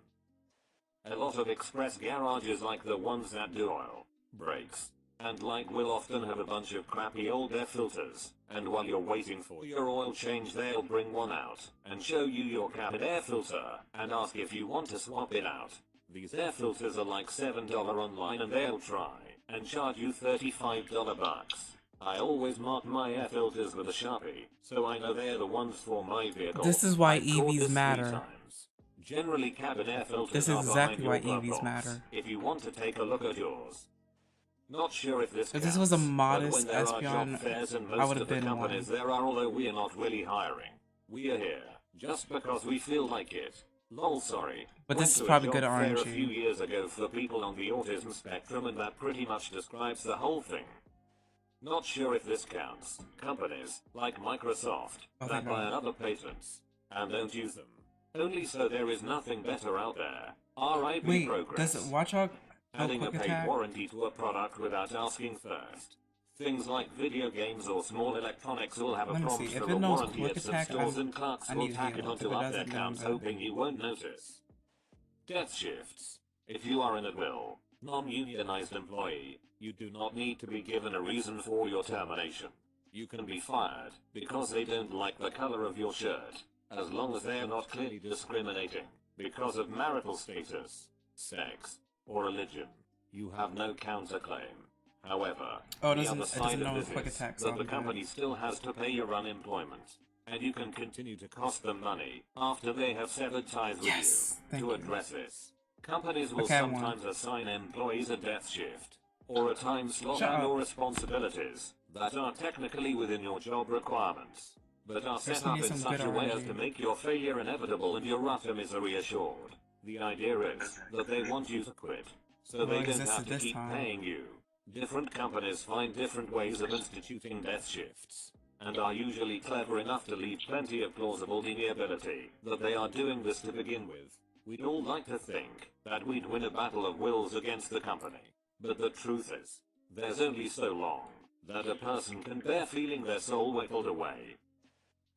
A lot of express garages like the ones that do oil, brakes, and light will often have a bunch of crappy old air filters, and while you're waiting for your oil change they'll bring one out and show you your cabin air filter and ask if you want to swap it out. These air filters are like $7 online and they'll try and charge you $35 bucks. I always mark my air filters with a Sharpie, so I know they're the ones for my vehicle. This is why I've caught EVs this 3 matter. times. Generally, cabin air filters This is are exactly why behind your EVs glove box, matter. if you want to take a look at yours. Not sure if this If this was a counts, but modest when there are job Espeon, fairs and I most would of have the been companies one. there are, although we are not really hiring. We are here just because we feel like it. Lol, sorry. But Went this is to a probably job good fair a few RNG. years ago for people on the autism spectrum, and that pretty much describes the whole thing. Not sure if this counts. Companies like Microsoft Oh, that thank buy God. other patents and don't use them. Only so there is nothing better out there. RIP Wait, progress. does Watchdog have Adding a quick paid attack? warranty to a product without asking first. Things like video games or small electronics will have a Let me prompt see. If for it a knows warranty quick at some attack, stores, I and clerks I will need tack it heal. onto If it up their doesn't, then I'm accounts good. hoping you won't notice. Death shifts. If you are an at-will, non-unionized employee, you do not need to be given a reason for your termination. You can be fired because they don't like the color of your shirt, as long as they are not clearly discriminating because of marital status, sex, or religion. You have no counterclaim. However, Oh, it the doesn't- other it side doesn't of know this quick is attack, so that I'm the good. company still has to pay your unemployment, and you can continue to cost them money after they have severed ties with Yes! you. Thank To you. address this, companies will Okay, I won. sometimes assign employees a death shift, or a time slot Shut and up. or responsibilities that are technically within your job requirements, but are set Just up need in some such good a way as RNG. to make your failure inevitable and your utter misery assured. The idea is that they want you to quit, so Well, they it don't existed have to this keep time. paying you. Different companies find different ways of instituting death shifts, and are usually clever enough to leave plenty of plausible deniability that they are doing this to begin with. We'd all like to think that we'd win a battle of wills against the company, but the truth is, there's only so long that a person can bear feeling their soul whittled away.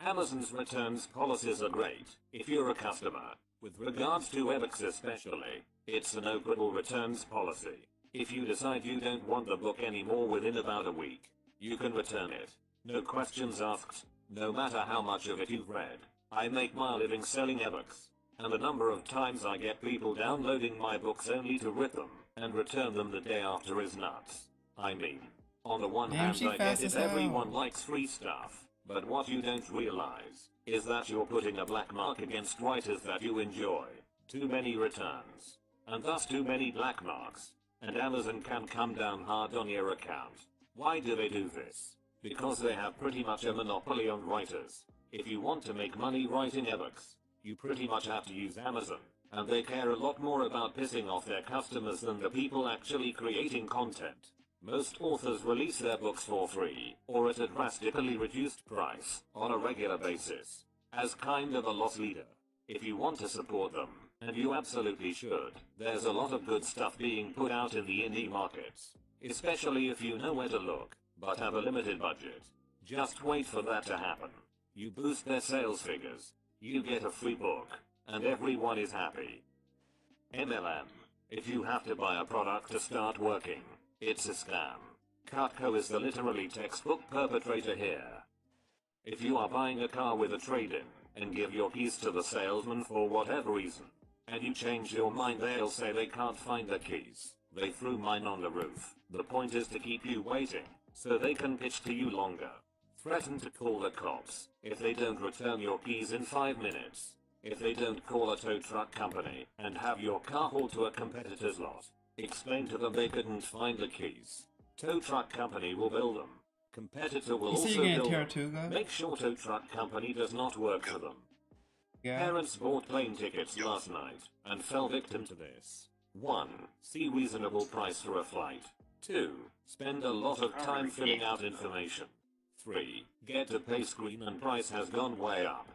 Amazon's returns policies are great if you're a customer. With regards to ebooks especially, it's an operable returns policy. If you decide you don't want the book anymore within about a week, you can return it. No questions asked, no matter how much of it you've read. I make my living selling ebooks, and the number of times I get people downloading my books only to rip them and return them the day after is nuts. I mean, on the one Damn, hand she I fast get as it, everyone hell. likes free stuff, but what you don't realize is that you're putting a black mark against writers that you enjoy. Too many returns, and thus too many black marks, and Amazon can come down hard on your account. Why do they do this? Because they have pretty much a monopoly on writers. If you want to make money writing ebooks, you pretty much have to use Amazon, and they care a lot more about pissing off their customers than the people actually creating content. Most authors release their books for free, or at a drastically reduced price, on a regular basis. As kind of a loss leader. If you want to support them, and you absolutely should, there's a lot of good stuff being put out in the indie markets. Especially if you know where to look, but have a limited budget. Just wait for that to happen. You boost their sales figures, you get a free book, and everyone is happy. MLM. If you have to buy a product to start working, it's a scam. Cutco is the literally textbook perpetrator here. If you are buying a car with a trade-in, and give your keys to the salesman for whatever reason, and you change your mind, they'll say they can't find the keys. They threw mine on the roof. The point is to keep you waiting, so they can pitch to you longer. Threaten to call the cops if they don't return your keys in 5 minutes. If they don't call a tow truck company and have your car hauled to a competitor's lot, explain to them they couldn't find the keys. Tow truck company will bill them. Competitor will You see also you getting bill tier them. 2, guys? Make sure tow truck company does not work for them. Yeah. Parents bought plane tickets last night and fell victim to this. 1. See reasonable price for a flight. 2. Spend a lot of time filling out information. 3. Get a pay screen and price has gone way up.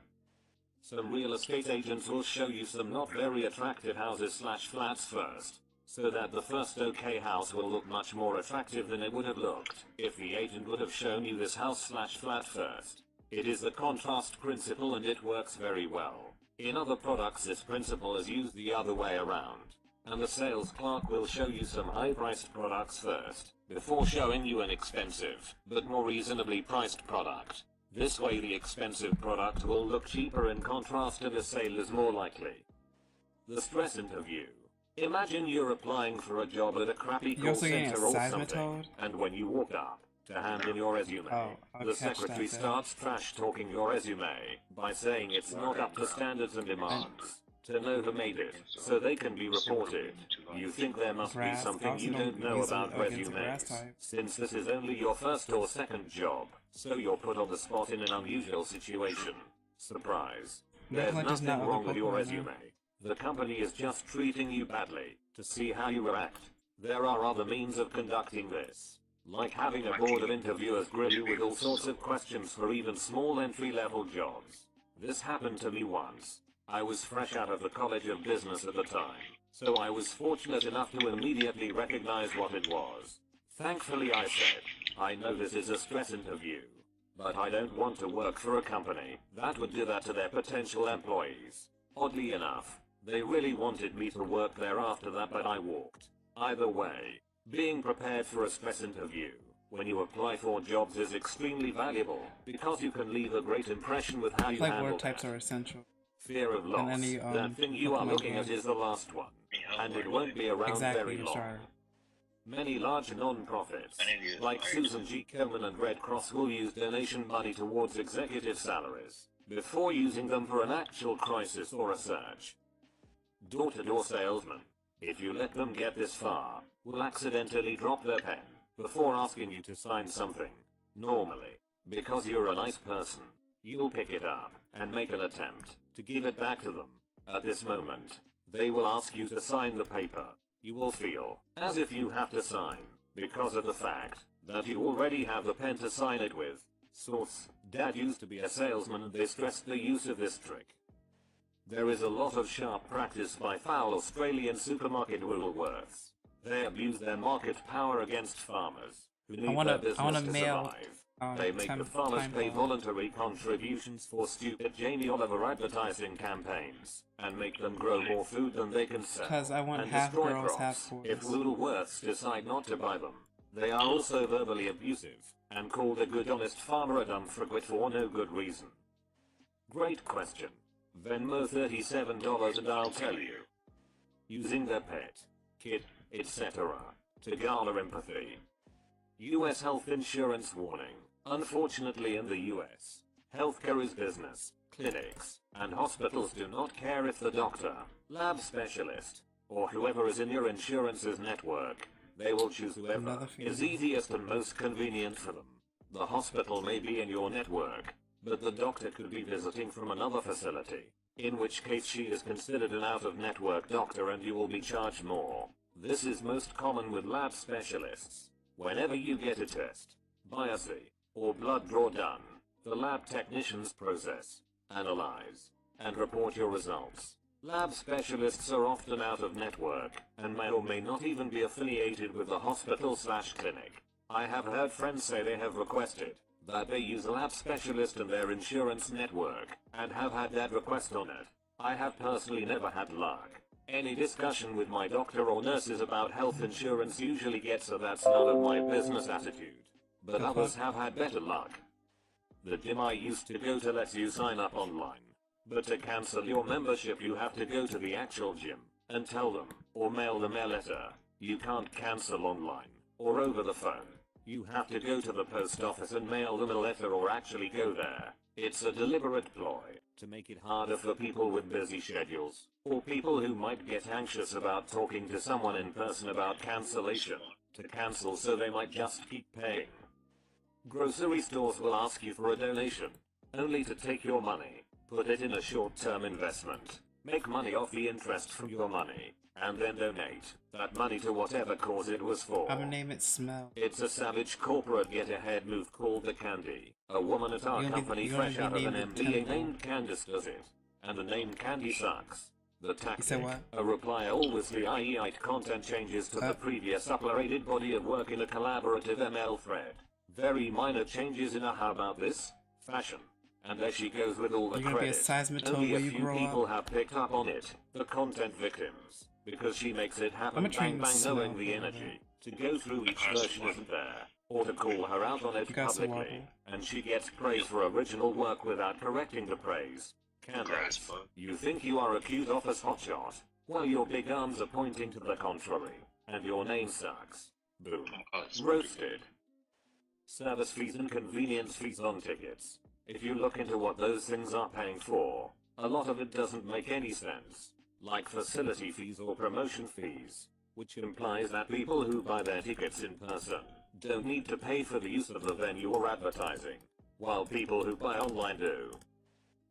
Some real estate agents will show you some not very attractive houses/flats first, so that the first okay house will look much more attractive than it would have looked if the agent would have shown you this house/flat first. It is the contrast principle and it works very well. In other products this principle is used the other way around, and the sales clerk will show you some high-priced products first, before showing you an expensive, but more reasonably priced product. This way the expensive product will look cheaper in contrast and a sale is more likely. The stress interview. Imagine you're applying for a job at a crappy call also getting center or seismitold? something, and when you walk up to hand in your resume, I'll the catch secretary that, starts trash-talking your resume by saying it's not up to standards and demands. To know who made it, so they can be reported. You think there must be Grass, something also you don't know use them about against grass resumes, type. since this is only your first or second job, so you're put on the spot in an unusual situation. Surprise. There's Definitely does nothing not wrong with your overpower resume. The company is just treating you badly, to see how you react. There are other means of conducting this, like having a board of interviewers grill you with all sorts of questions for even small entry-level jobs. This happened to me once. I was fresh out of the College of Business at the time, so I was fortunate enough to immediately recognize what it was. Thankfully I said, I know this is a stress interview, but I don't want to work for a company that would do that to their potential employees. Oddly enough, they really wanted me to work there after that, but I walked. Either way, being prepared for a stress interview when you apply for jobs is extremely valuable, because you can leave a great impression with how you Like handle word types that. are essential. Fear of loss. any, That thing you are Pokemon looking game. at is the last one, and it won't be around Exactly, very your long. starter. Many large non-profits, like Susan G. Komen and Red Cross, will use donation money towards executive salaries, before using them for an actual crisis or a surge. Door-to-door salesmen, if you let them get this far, will accidentally drop their pen before asking you to sign something. Normally, because you're a nice person, you'll pick it up and make an attempt to give it back to them. At this moment, they will ask you to sign the paper. You will feel as if you have to sign, because of the fact that you already have the pen to sign it with. Source: Dad used to be a salesman and they stressed the use of this trick. There is a lot of sharp practice by foul Australian supermarket Woolworths. They abuse their market power against farmers who need their business to survive. They make the farmers pay voluntary contributions for stupid Jamie Oliver advertising campaigns, and make them grow more food than they can sell, 'Cause I want and half destroy girls, crops half boys. if Woolworths decide not to buy them. They are also verbally abusive, and call the good honest farmer a dumb frickwit for no good reason. Great question. Venmo $37 and I'll tell you. Using their pet, kid, etc. to garner empathy. U.S. health insurance warning. Unfortunately in the U.S., healthcare is business. Clinics and hospitals do not care if the doctor, lab specialist, or whoever is in your insurance's network. They will choose whoever is easiest and most convenient for them. The hospital may be in your network, but the doctor could be visiting from another facility, in which case she is considered an out-of-network doctor and you will be charged more. This is most common with lab specialists. Whenever you get a test, biopsy, or blood draw done, the lab technicians process, analyze, and report your results. Lab specialists are often out of network, and may or may not even be affiliated with the hospital/clinic. I have heard friends say they have requested that they use a lab specialist in their insurance network, and have had that request honored. I have personally never had luck. Any discussion with my doctor or nurses about health insurance usually gets a "that's none of my business" attitude. But others have had better luck. The gym I used to go to lets you sign up online. But to cancel your membership you have to go to the actual gym and tell them, or mail them a letter. You can't cancel online, or over the phone. You have to go to the post office and mail them a letter or actually go there. It's a deliberate ploy to make it harder for people with busy schedules, or people who might get anxious about talking to someone in person about cancellation, to cancel so they might just keep paying. Grocery stores will ask you for a donation, only to take your money, put it in a short-term investment, make money off the interest from your money, and then donate that money to whatever cause it was for. I'm gonna name it Smell. It's a savage corporate get-ahead move called the Candy. A woman at our company fresh out of an MBA named Candice does it, and the name Candy sucks. The tactic, what? a reply alwaysly IE8 content changes to the previous uploaded body of work in a collaborative ML thread. Very minor changes in a "how about this?" fashion. And there she goes with all the You're gonna be a credit. seismitoad Only a where you few grow people up. have picked up on it, the content victims, because she makes it happen I'ma bang train bang Smell knowing the for energy. To go through each version isn't there, or to call her out on it You got some publicly, wobble. and she gets praise for original work without correcting the praise. Candace, you think you are a cute office hotshot? Well, your big arms are pointing to the contrary, and your name sucks. Boom. Roasted. Service fees and convenience fees on tickets. If you look into what those things are paying for, a lot of it doesn't make any sense. Like facility fees or promotion fees, which implies that people who buy their tickets in person don't need to pay for the use of the venue or advertising, while people who buy online do.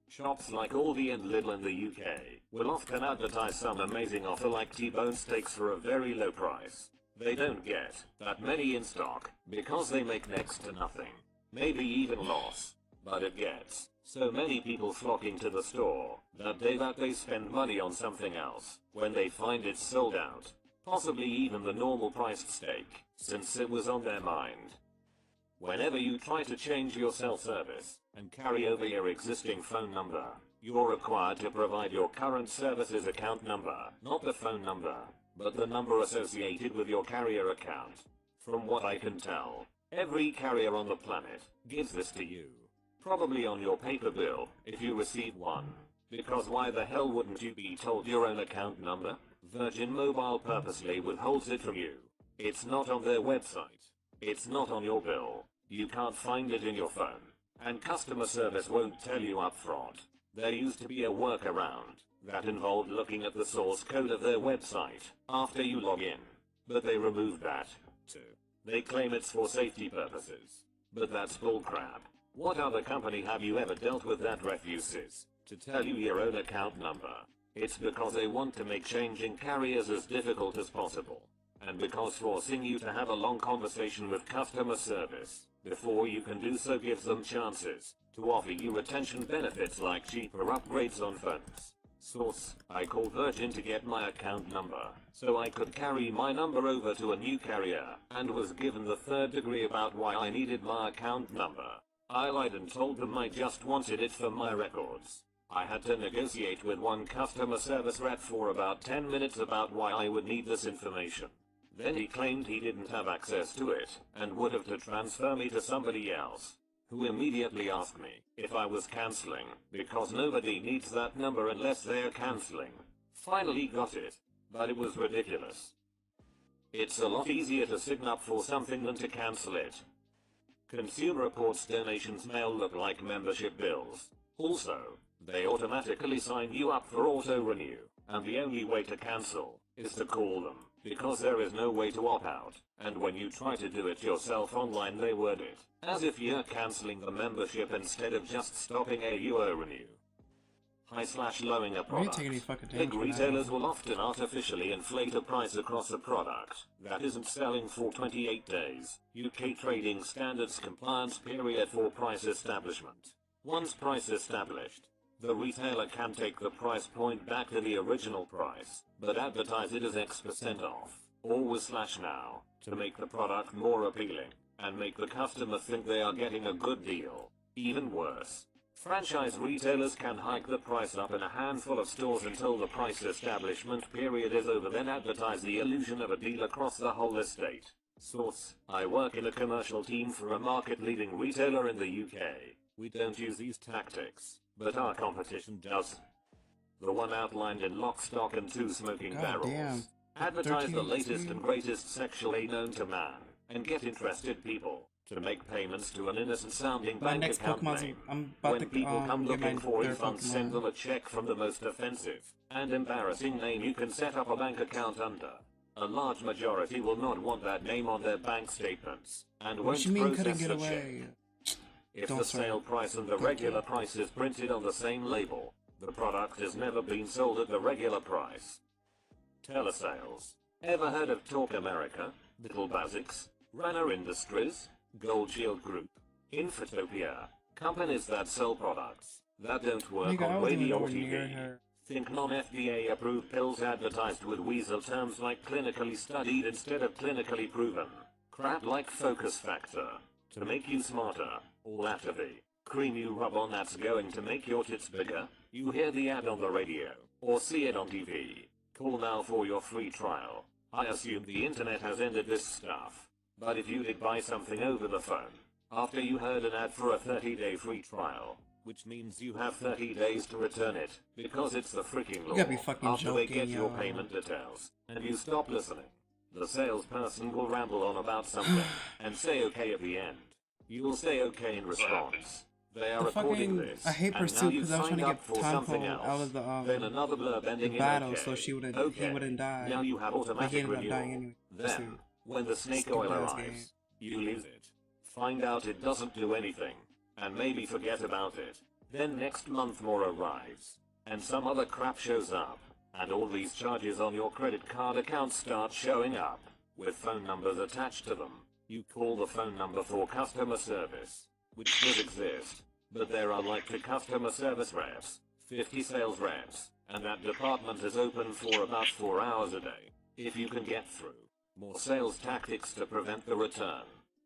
Shops like Aldi and Lidl in the UK will often advertise some amazing offer like T-bone steaks for a very low price. They don't get that many in stock because they make next to nothing, maybe even loss, but it gets so many people flocking to the store that they spend money on something else when they find it's sold out, possibly even the normal priced steak, since it was on their mind. Whenever you try to change your cell service and carry over your existing phone number, you're required to provide your current service's account number, not the phone number, but the number associated with your carrier account. From what I can tell, every carrier on the planet gives this to you. Probably on your paper bill, if you receive one. Because why the hell wouldn't you be told your own account number? Virgin Mobile purposely withholds it from you. It's not on their website. It's not on your bill. You can't find it in your phone. And customer service won't tell you up front. There used to be a workaround that involved looking at the source code of their website after you log in. But they removed that, too. They claim it's for safety purposes. But that's bullcrap. What other company have you ever dealt with that refuses to tell you your own account number? It's because they want to make changing carriers as difficult as possible. And because forcing you to have a long conversation with customer service before you can do so gives them chances to offer you retention benefits like cheaper upgrades on phones. Source: I called Virgin to get my account number, so I could carry my number over to a new carrier, and was given the third degree about why I needed my account number. I lied and told them I just wanted it for my records. I had to negotiate with one customer service rep for about 10 minutes about why I would need this information. Then he claimed he didn't have access to it, and would have to transfer me to somebody else, who immediately asked me if I was cancelling, because nobody needs that number unless they're cancelling. Finally got it, but it was ridiculous. It's a lot easier to sign up for something than to cancel it. Consumer Reports donations mail look like membership bills. Also, they automatically sign you up for auto-renew, and the only way to cancel is to call them, because there is no way to opt out, and when you try to do it yourself online they word it as if you're cancelling the membership instead of just stopping a auto-renew. high/lowing a We ain't product. taking any fucking Big damage from that. retailers will often artificially inflate a price across a product that isn't selling for 28 days. UK Trading Standards compliance period for price establishment. Once price established, the retailer can take the price point back to the original price, but advertise it as X% off, or with /now, to make the product more appealing, and make the customer think they are getting a good deal. Even worse, franchise retailers can hike the price up in a handful of stores until the price establishment period is over, then advertise the illusion of a deal across the whole estate. Source: I work in a commercial team for a market-leading retailer in the UK. We don't use these tactics, but our competition does. The one outlined in Lock, Stock and Two Smoking God Barrels. damn. Advertise the 13 latest XP. and greatest sexually known to man, and get interested people to make payments to an innocent-sounding My bank next account Pokemon's name. I'm about When to people come get my looking for third refunds, send them Pokemon. a check from the most offensive and embarrassing name you can set up a bank account under. A large majority will not want that name on their bank statements, and What won't you mean couldn't process get the away? check. If Don't the swear. sale price and the regular price is printed on the same label, the product has never been sold at the regular price. Telesales. Ever heard of Talk America, Little Basics, Runner Industries, Gold Shield Group, Infotopia? Companies that sell products that don't work Nigga, I on wasn't even radio or nowhere near TV. her. Think non-FDA approved pills advertised with weasel terms like clinically studied instead of clinically proven. Crap like Focus Factor to make you smarter, or Latavy, cream you rub on that's going to make your tits bigger. You hear the ad on the radio, or see it on TV. Call now for your free trial. I assume the internet has ended this stuff, but if you did buy something over the phone, after you heard an ad for a 30-day free trial, which means you have 30 days to return it, because it's the freaking law, gotta be fucking after they joking, get your yo. payment details, and you stop listening, the salesperson will ramble on about something, and say okay at the end. You will say okay in response. They are The recording fucking this, I hate and now Pursuit you've because I was trying signed to up get for something Tanpo else. out of the Then another blurb ending in battle okay. so he wouldn't Okay. he wouldn't die. Now you have But he automatic ended up renewal. dying anyway. Then, when the snake Stupid oil ass arrives, game. you lose it. Find out it doesn't do anything, and maybe forget about it. Then next month more arrives, and some other crap shows up, and all these charges on your credit card account start showing up, with phone numbers attached to them. You call the phone number for customer service, which does exist, but there are like 2 customer service reps, 50 sales reps, and that department is open for about 4 hours a day, if you can get through. More sales tactics to prevent the return.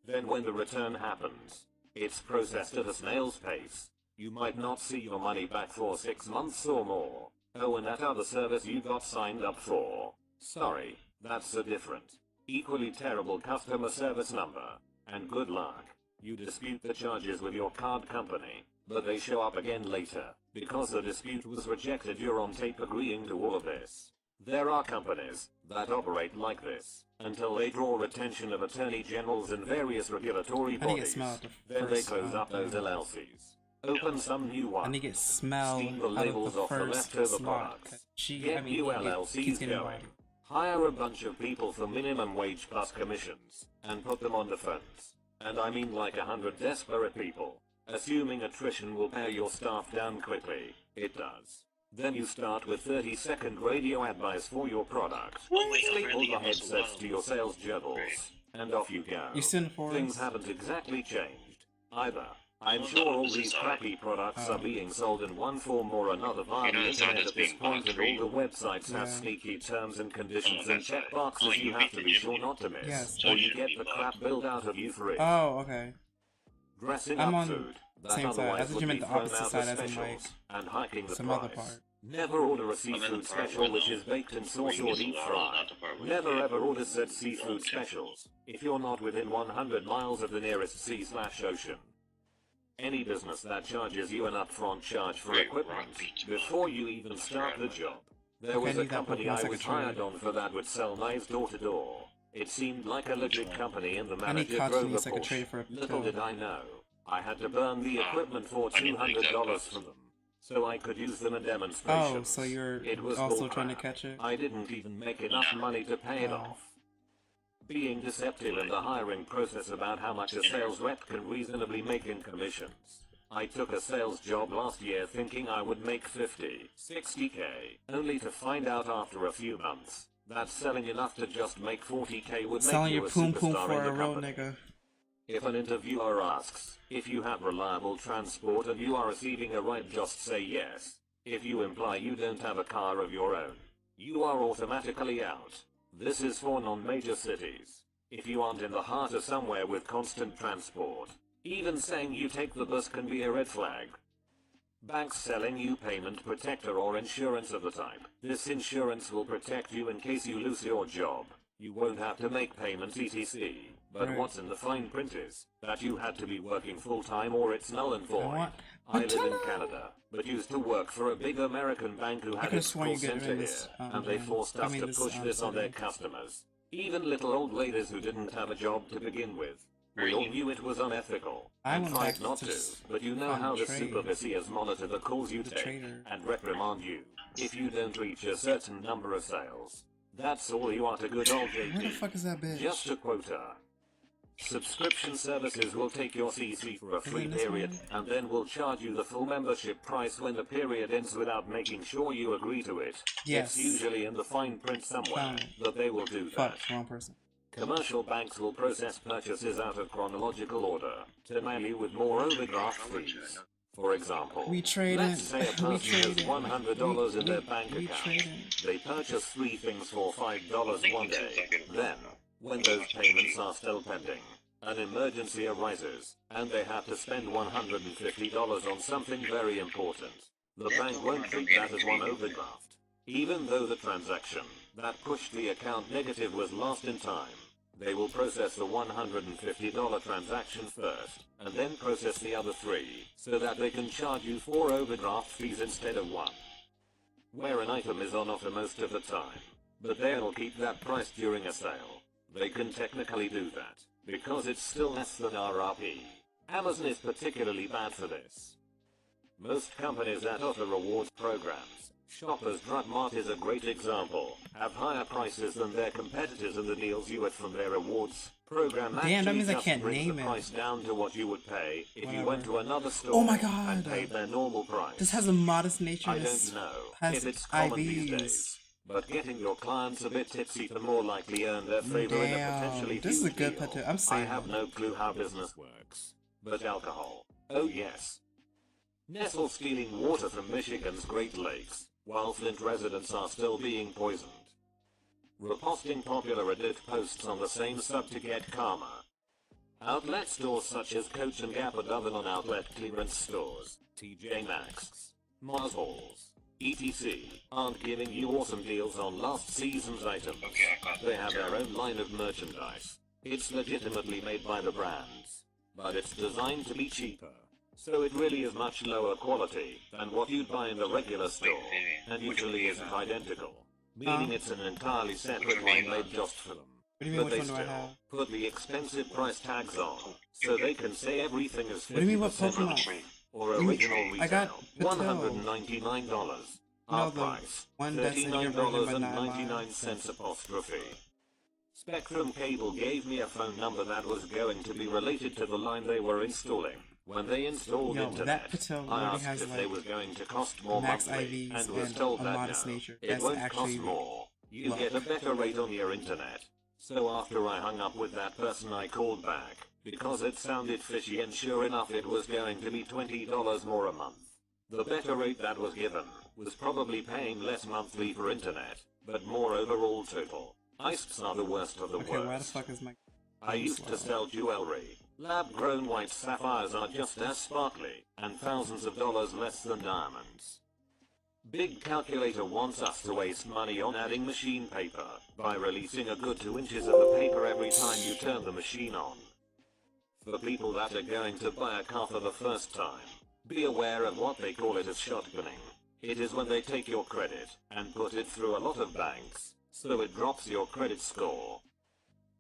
Then when the return happens, it's processed at a snail's pace. You might not see your money back for 6 months or more. Oh, and that other service you got signed up for. Sorry, that's a different, equally terrible customer service number. And good luck. You dispute the charges with your card company, but they show up again later. Because the dispute was rejected, you're on tape agreeing to all of this. There are companies that operate like this until they draw attention of attorney generals and various regulatory I need to get bodies. smell at the Then they first, close up those thing. LLCs. Open some new I one. need to get smell Steam the out of labels the off the first leftover slot. products. She, Get I mean, new he keeps LLCs getting going. involved. Hire a bunch of people for minimum wage plus commissions, and put them on the phones. And I mean like 100 desperate people. Assuming attrition will pare your staff down quickly, it does. Then you start with 30-second radio ad buys for your product. Oh, wait, Sleep all apparently the it was headsets wild. to your sales journals, and off you go. You still in the forest? Things haven't exactly changed, either. I'm sure all these crappy products are being sold in one form or another via the internet at this point, and all the websites have Yeah. sneaky terms and conditions Oh, and that's right. checkboxes Oh, you you have beat to the be gym, sure you- not to miss, Yes. or So you you get be the bugged. crap built out of you for it. Oh, okay. Dressing I'm up on food that same side. I otherwise thought would you be meant the thrown opposite out side, as as in, specials, and hiking the some price. other part. Never order a in seafood the part special where which the is baked in sauce ring or is deep allowed, fried. not the part where Never you ever get order said the seafood wrong specials if you're not within 100 miles of the nearest sea/ocean. Any business that charges you an upfront charge for Great equipment rock beach. before you even start the job. There Okay, was I a need that company Pokemon I was secretary. hired on for that would sell knives door to door. It seemed like a legit company and the I need manager Koch drove to a be secretary Porsche. for a Little pill. did I know, I had to burn the equipment for I need the exact $200 cost. from them, so I could use them in demonstrations. Oh, so you're It was also bullcrap. trying to catch it? I didn't even make enough money to pay it Oh. off. Being deceptive in the hiring process about how much a sales rep can reasonably make in commissions. I took a sales job last year thinking I would make 50, 60k, only to find out after a few months that selling enough to just make 40k would Selling make you your a poom poom superstar for in a the real company. nigga. If an interviewer asks if you have reliable transport and you are receiving a ride, just say yes. If you imply you don't have a car of your own, you are automatically out. This is for non-major cities. If you aren't in the heart of somewhere with constant transport, even saying you take the bus can be a red flag. Banks selling you payment protector or insurance of the type. This insurance will protect you in case you lose your job. You won't have to make payments etc. But Right. what's in the fine print is that you had to be working full-time or it's null and void. want- I live in Canada, but used to work for a big American bank who had could've its sworn call you get rid center of here, this, and they forced us to push this on their setting. customers. Even little old ladies who didn't have a job to begin with. We all knew it was unethical, I and went tried back not to to, s- but you know find how the trade. supervisors monitor the calls you The take, trader. and reprimand you if you don't reach a certain number of sales. That's all you are to good old Where the JP. fuck is that bitch? Just a quota. Subscription services will take your CC for a free Isn't this period, one? and then will charge you the full membership price when the period ends without making sure you agree to it. Yes. It's usually in the fine print somewhere Found it. that they will do Fuck, that. wrong person. Commercial banks will process purchases out of chronological order to mail you with more overdraft fees. For example, We trading. let's say a person We has trading. $100 in their bank we account. trading. They purchase 3 things for $5 one day. Then, when those payments are still pending, an emergency arises, and they have to spend $150 on something very important. The bank won't treat that as one overdraft, even though the transaction that pushed the account negative was lost in time. They will process the $150 transaction first, and then process the other 3, so that they can charge you 4 overdraft fees instead of 1. Where an item is on offer most of the time, but they'll keep that price during a sale. They can technically do that, because it's still less than RRP. Amazon is particularly bad for this. Most companies that offer rewards programs, Shoppers Drug Mart is a great example, have higher prices than their competitors, and the deals you get from their rewards program Damn, that actually means I just can't brings name the it. price down to what you would pay if you Whatever. went to another store Oh my and God. paid their normal price. This has a modest nature. I This don't know has if it's common these IVs. days, but getting your clients a bit tipsy to more likely earn their favor in a Damn, potentially this is a huge good deal. pata- I'm I saying have no clue how business works, but alcohol, oh yes. Nestle stealing water from Michigan's Great Lakes, while Flint residents are still being poisoned. Reposting popular Reddit posts on the same sub to get karma. Outlet stores such as Coach and Gap and other non-outlet clearance stores, TJ Maxx, Mars Halls, etc. aren't giving you awesome deals on last season's items. They have their own line of merchandise. It's legitimately made by the brands, but it's designed to be cheaper. So it really is much lower quality than what you'd buy in the regular store, and usually isn't identical, meaning it's an entirely separate line made just for them. What do you mean, But which they one do I still have? put the expensive price tags on, so they can say everything is 50% What do you mean, what off, Pokemon? or You mean- original I retail, got Patel. $199. No, Our the price, one that's in your version, but not mine. $39.99 apostrophe. Spectrum Cable gave me a phone number that was going to be related to the line they were installing. When they installed Yo, internet, that Patel I already asked has, if they like, was going to cost more max monthly, IVs and was and told a that modest no, nature. it That's won't actually cost more. You low. get a better rate on your internet. So after I hung up with that person, I called back, because it sounded fishy, and sure enough it was going to be $20 more a month. The better rate that was given was probably paying less monthly for internet, but more overall total. ISPs are the worst of the Okay, why the worst. fuck is my... I used to sell jewelry. Lab-grown white sapphires are just as sparkly, and thousands of dollars less than diamonds. Big Calculator wants us to waste money on adding machine paper by releasing a good 2 inches of the paper every time you turn the machine on. For people that are going to buy a car for the first time, be aware of what they call it as shotgunning. It is when they take your credit and put it through a lot of banks, so it drops your credit score.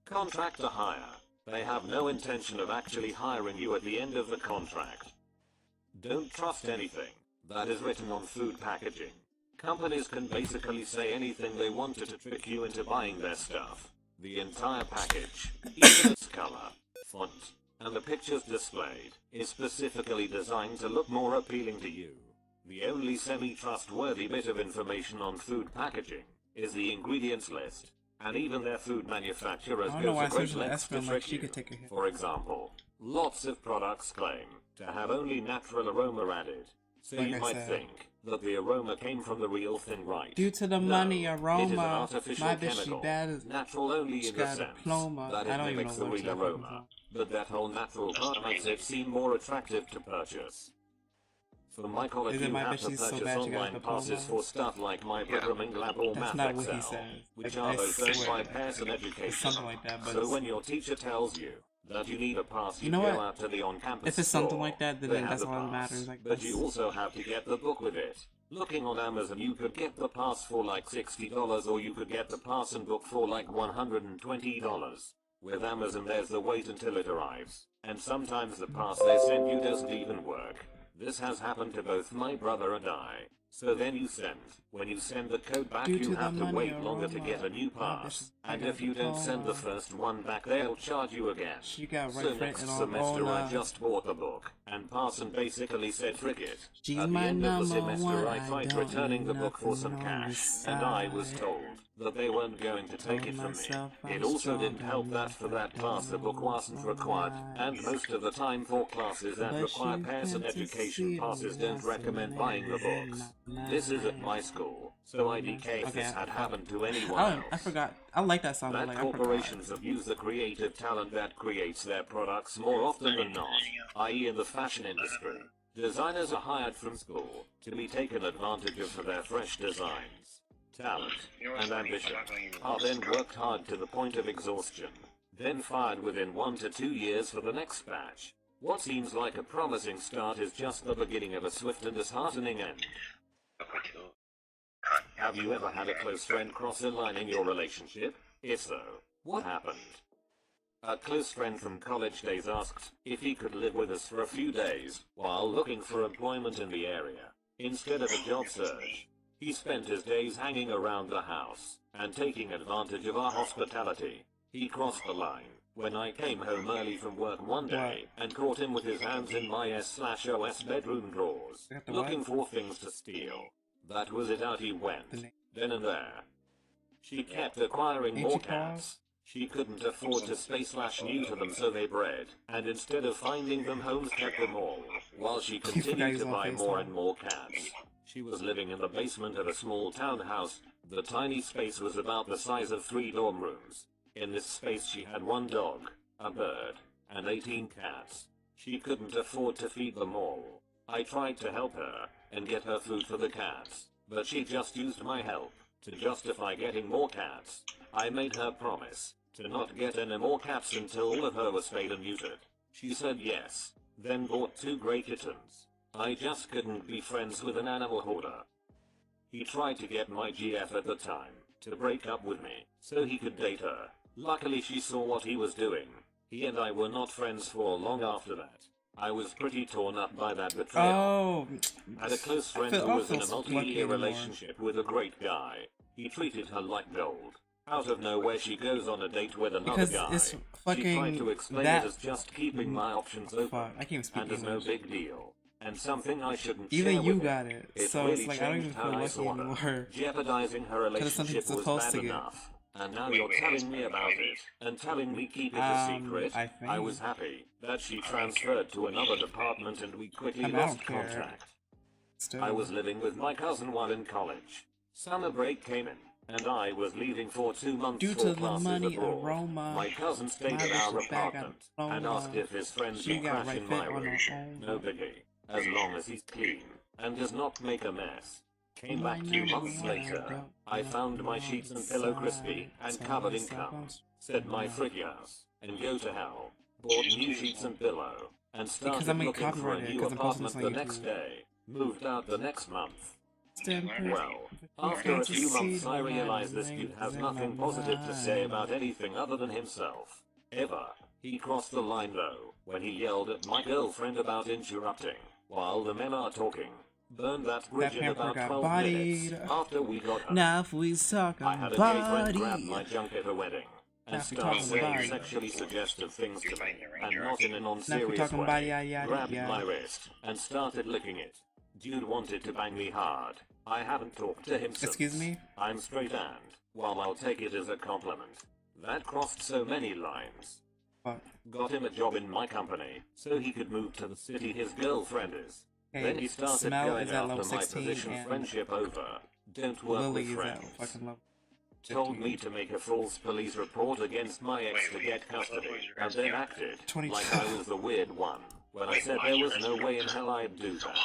Contract to hire. They have no intention of actually hiring you at the end of the contract. Don't trust anything that is written on food packaging. Companies can basically say anything they want to trick you into buying their stuff. The entire package, even its color, font, and the pictures displayed is specifically designed to look more appealing to you. The only semi-trustworthy bit of information on food packaging is the ingredients list, and even their food manufacturers I don't know go why to great Susan lengths to Espin, like, trick she you. could take a hit. For example, lots of products claim to have only natural aroma added, so Like you I might said. think that the aroma came from the real thing, right? Due to the No, money, it is an aroma, artificial my bitch, she chemical, bad as natural only she in the got a sense diploma. that I it don't even mimics know the what real that aroma, fucking but that whole natural part makes it seem more attractive to purchase. For my college, Is it you my have bitch to she's so purchase bad she got a online passes diploma? for stuff like My Programming Lab or That's Math not what he Excel, says. which Like, are I both owned swear. by Pearson It's Education. something like that, but So it's- when your teacher tells you that you need a pass, you know go what? out to the on-campus If it's something store. like that, then They have that's the all that pass, matters, like, but you that's- also have to get the book with it. Looking on Amazon, you could get the pass for like $60, or you could get the pass and book for like $120. With Amazon, there's the wait until it arrives, and sometimes the pass they send you doesn't even work. This has happened to both my brother and I. So then when you send the code back, Due you to the have to money wait longer to aroma, get a new my bitch pass. is And like if a you don't send the diploma. first one back, they'll charge you again. She got So right foot next and all semester I on, just bought the book, and Parson basically said frick it. She's At the my end of the number semester one, I I tried don't returning the need book for some nothing on the cash, and I was side. told that they weren't going to take Told it from me. myself It I'm also didn't strong help that enough, for that I class the book don't wasn't want required, and lies. most of the time for classes that But require you Pearson can't education see passes me, don't that's recommend the buying the reason books. I'm This is at my nice. school, so IDK if this had happened to anyone else. I forgot. I like that song, but That like, I forgot. corporations abuse the creative talent that creates their products more often than not, i.e. in the fashion industry. Designers are hired from school to be taken advantage of for their fresh designs. Talent and ambition are then worked hard to the point of exhaustion, then fired within 1 to 2 years for the next batch. What seems like a promising start is just the beginning of a swift and disheartening end. Have you ever had a close friend cross a line in your relationship? If so, what happened? A close friend from college days asked if he could live with us for a few days while looking for employment in the area. Instead of a job search, he spent his days hanging around the house and taking advantage of our hospitality. He crossed the line when I came home early from work one day and caught him with his hands in my S/OS bedroom drawers, Got the looking what? for things to steal. That was it, out he went, then and there. She kept acquiring Ain't more you cats. She couldn't afford to /new to them, so they bred, and instead of finding them, Holmes kept them all, while she forgot continued he's to on buy FaceTime. more and more cats. She was living in the basement of a small townhouse. The tiny space was about the size of 3 dorm rooms. In this space she had 1 dog, a bird, and 18 cats. She couldn't afford to feed them all. I tried to help her and get her food for the cats, but she just used my help to justify getting more cats. I made her promise to not get any more cats until all of her was spayed and neutered. She said yes, then bought 2 grey kittens. I just couldn't be friends with an animal hoarder. He tried to get my GF at the time to break up with me so he could date her. Luckily she saw what he was doing. He and I were not friends for long after that. I was pretty torn up by that betrayal. Oh, Had a close friend I who was feel in a lucky multi-year anymore. relationship with a great guy. He treated her like gold. Out of nowhere she goes on a date with another Because guy. it's She fucking tried to explain that- it as just keeping my options open. fuck, I can't even speak and as no English. big deal. And something I shouldn't Even share you with got him. it, so really it's like I don't changed even how feel I lucky saw her. anymore. Jeopardizing her it's something relationship you're was supposed bad to get. enough. And now you're telling me about it, and telling me keep it a secret. I think. I was happy that she transferred to another department and we quickly I lost don't care. contact. Still. I was living with my cousin while in college. Summer break came in, and I was leaving for 2 months Due for to the classes money abroad. aroma, My cousin stayed my at bitch our is back apartment on and aroma. asked if his friends She can got crash right in my fit on room. her own. No biggie, as long as he's clean and does not make a mess. Came back My 2 number months one, later. don't I found my want sheets and the pillow side. crispy and Tell covered in myself cum. I'm Said my strong. frig ass and go to hell. Bought new sheets and pillow and started I'm looking for a copyrighted, new 'cause I'm posting apartment this the on next YouTube. day. Moved out the next month. Stand Well, perfect. after a few months See I the realized this light dude has in nothing my positive to say mind. about anything other than himself. Ever. He crossed the line though, when he yelled at my girlfriend about interrupting, while the men are talking. Burned that bridge in pamper about got 12 bodied. minutes after we got home. Now if we talk I had about a gay friend grab body. my junk at a wedding. and Now if we started talking saying body. sexually suggestive things to me, and not in a Now if we non-serious talking way. body, yeah, Grabbed yeah. my wrist and started licking it. Dude wanted to bang me hard. I haven't talked to him since. Excuse me? I'm straight and, well, I'll take it as a compliment. That crossed so many lines. Fuck. Got him a job in my company, so he could move to the city his girlfriend is. Hey, Then he started Smell going is at after level my 16 position and friendship over. Don't work Lily with is at friends. fucking level. Told me to make a false police report against my ex to get custody, and then acted 22. like I was the weird one, when I said there was no way in hell I'd do that.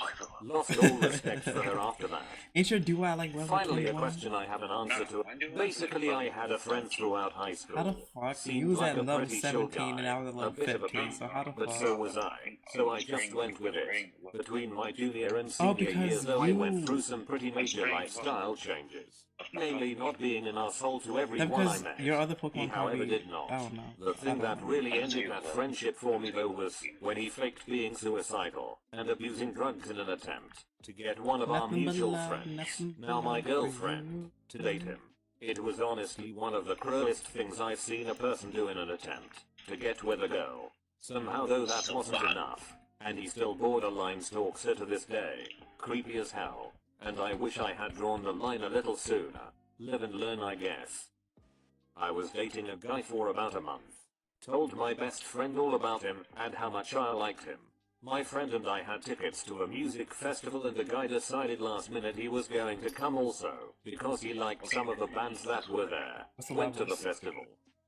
Lost all respect for her after that. Ain't your do I like level Finally, a 21? question I have an answer to. Basically, I had a friend throughout high school. How the fuck? Seemed You was like at a level pretty chill 17 and guy, I was at a level bit of a 15, beat, so how the but fuck? so was I. So I just went with it. Between my junior and Oh, senior because year, though, I you- went through some pretty major lifestyle changes. Namely, not being an asshole to That everyone I because met. your other He, Pokemon however, probably... did not. I don't know. The thing I that don't know. really ended that friendship for me, though, was when he faked being suicidal and abusing drugs in an attempt to get one of our Nothing but mutual love, friends, nothing but now my love for girlfriend, to date him. It was honestly one of the cruelest things I've seen a person do in an attempt to get with a girl. Somehow, though, that wasn't enough, and he still borderline stalks her to this day. Creepy as hell. And I wish I had drawn the line a little sooner. Live and learn, I guess. I was dating a guy for about a month. Told my best friend all about him and how much I liked him. My friend and I had tickets to a music festival, and the guy decided last minute he was going to come also, because he liked some of the bands that were there. What's the Went to the levels? festival.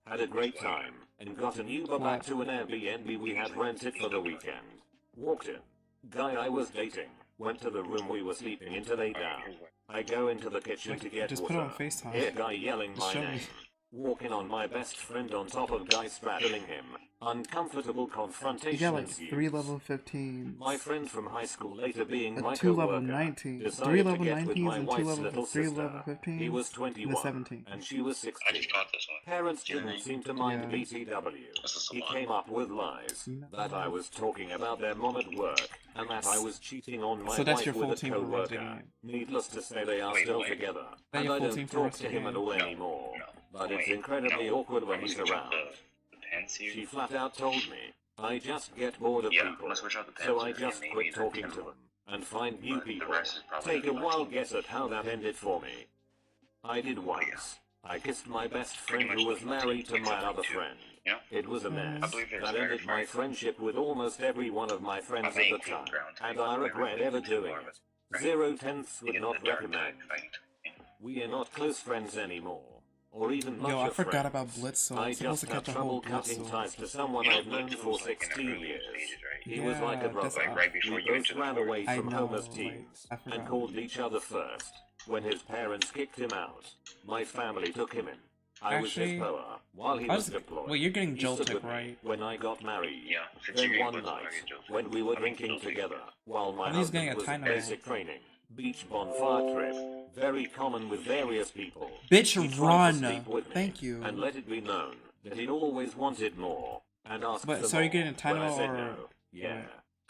Had a great time, and got an Uber back to an Airbnb we had rented for the weekend. Walked in. Guy I was dating. Went to the room we were sleeping in to lay down. I go into the kitchen to get Just put water. it on FaceTime. Hear guy yelling Just my show me. name. Walking on my best friend on top of guy straddling him. Uncomfortable confrontation You got like ensues. 3 level 15. My friend from high school, later being A my 2 level co-worker, 19. decided 3 to level get with 19s my and 2 wife's level little 3 sister. level 15s. He was and 21, a 17. and she was I 16. just got this one. Parents didn't seem to mind Yeah. BTW. This is the He one. came up with lies that I was talking about their mom at work and that I was cheating on my So that's wife your full with a team for co-worker. Resident Needless to say, they are Wait, still wait. together, That and your I full don't team for talk to him Resident? at all No, anymore. no. But it's Wait, incredibly no. awkward when I'm gonna he's switch out around. the pants here. She flat out told me, I just get bored of Yeah, people, let's switch out the so pants I here, just maybe quit the talking to Timberland. them and find new But the people. rest is probably Take a gonna be my wild team. guess at how that ended for me. I did once. I kissed my best Pretty friend who much was like my married team, to my except other for two. friend. Yeah. It was a mess. I believe there's That very, ended my very- friendship with almost every one of my friends at the main time, ground and type, I whatever regret it ever is, doing more it. of a- 0/10 would in not the dark recommend. type fight. Yeah. We are not close friends anymore, or even much Yo, I of forgot friends. about Blitzel. I I'm supposed just to have catch a whole trouble cutting Blitzel. ties to someone You know, I've known Blitzel for was like in the 16 early years. stages, right? He was like a Yeah, brother. that's like right before We you both entered the ran forest. away I from know, home as like, teens I forgot. and called each other first. When his parents kicked him out, my family took him in. I was Actually, his power while he I was was- deployed. well, you're getting He stood Joltik, with me right? when I got married. Yeah, since Then you're one getting night, Blitzel, I get Joltik. when we were I mean, drinking Joltik. together, while my At least getting husband a was in Tynamo. basic training, beach bonfire trip, very common with various people. Bitch, He tried to run! sleep with me, Thank you. And let it be known that he'd always wanted more, and asked But for so are you more. getting a When I Tynamo said or- no, yeah.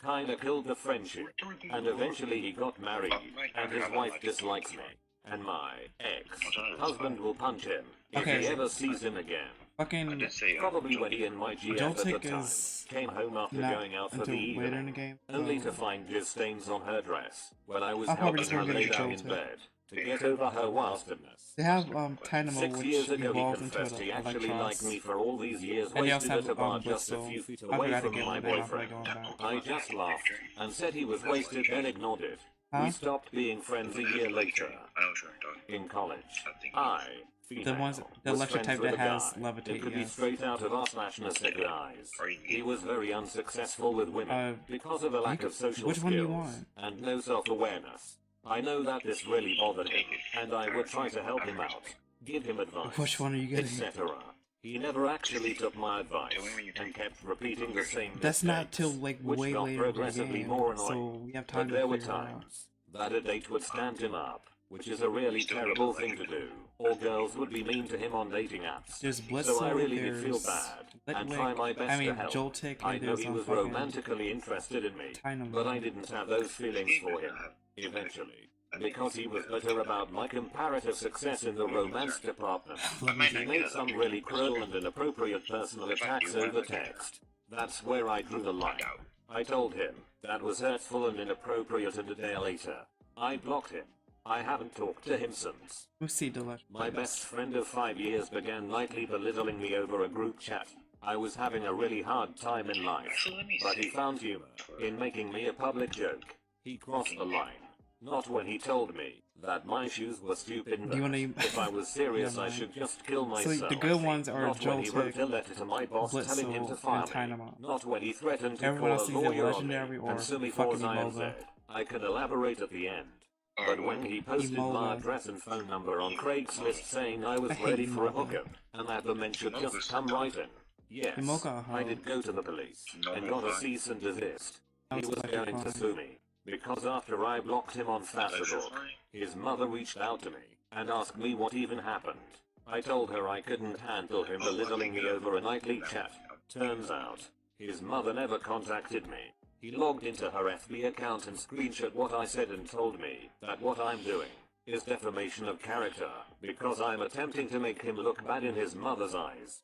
Kinda killed the friendship, and eventually he got married, and his wife dislikes me, and my ex-husband will punch him if Okay. he ever sees him again. I Fucking uh, did say Probably when he and my GF at the Joltik time is came home after not going out for until the later in the evening, game. only so- to find jizz stains on her dress when I was I'll probably helping just her go get lay a down in Joltik. bed to get over her wastedness. They have Tynamo, 6 which years ago he evolves into confessed an he actually liked me Electros. for all these years And they also wasted have at a bar just a Blitzel. few feet I away forgot to from get my one, then I'll probably boyfriend. go back. I just laughed and said he was wasted, then ignored it. Huh? We stopped being friends a year later. I know what you're talking In college, I think I, female, The ones- the was electric friends type with that a has guy levitate, that could be yes. straight out of r/necessary eyes. Are you- He was very unsuccessful with women because of a lack of social which skills one do you want? and no self-awareness. I know that this really bothered him, and I would try to help him out, give him advice, Which one are you getting? etc. He never actually took my advice Tell me when you and take kept repeating the same That's not mistakes, till like which way got later in the progressively game, more so annoying. we have But time to there were figure it out. times that a date would stand him up, which is a really terrible thing to do, or girls would be mean to him on dating apps. There's Blitzel, So I really did feel there's bad and Litwick, try my best I mean to help. Joltik, I and know there's he was fucking romantically interested in me, Tynamo. but I didn't have those feelings for him. Eventually, because he was bitter about my comparative success in the romance department. Let me He made some really cruel and inappropriate personal attacks over text. That's where I drew the line. I told him that was hurtful and inappropriate, and a day later, I blocked him. I haven't talked to him since. We'll see, Delish. My best friend of 5 years began nightly belittling me over a group chat. I was having a really hard time in life, but he found humor in making me a public joke. He crossed the line. Not when he told me that my shoes were stupid and Do you that wanna- if I was serious Yeah, I man. should just kill myself. So the good ones are Not when he wrote Joltik, a letter to my boss telling him to Blitzel, fire and me. Dynamo. Not when he threatened to Everyone call else a is either lawyer on legendary me or and sue me for fucking Zion's Emolga. head. I can elaborate at the end. But when he posted my Emolga. address and phone number on Craigslist saying I was I hate ready for a Emolga. hookup, and that the men should just come right in. Yes, Emolga, I did go to the police and got a cease and desist. He Sounds was like going fun. to sue me, because after I blocked him on Facebook, his mother reached out to me and asked me what even happened. I told her I couldn't handle him belittling me over a nightly chat. Turns out, his mother never contacted me. He logged into her FB account and screenshot what I said and told me that what I'm doing is defamation of character, because I'm attempting to make him look bad in his mother's eyes.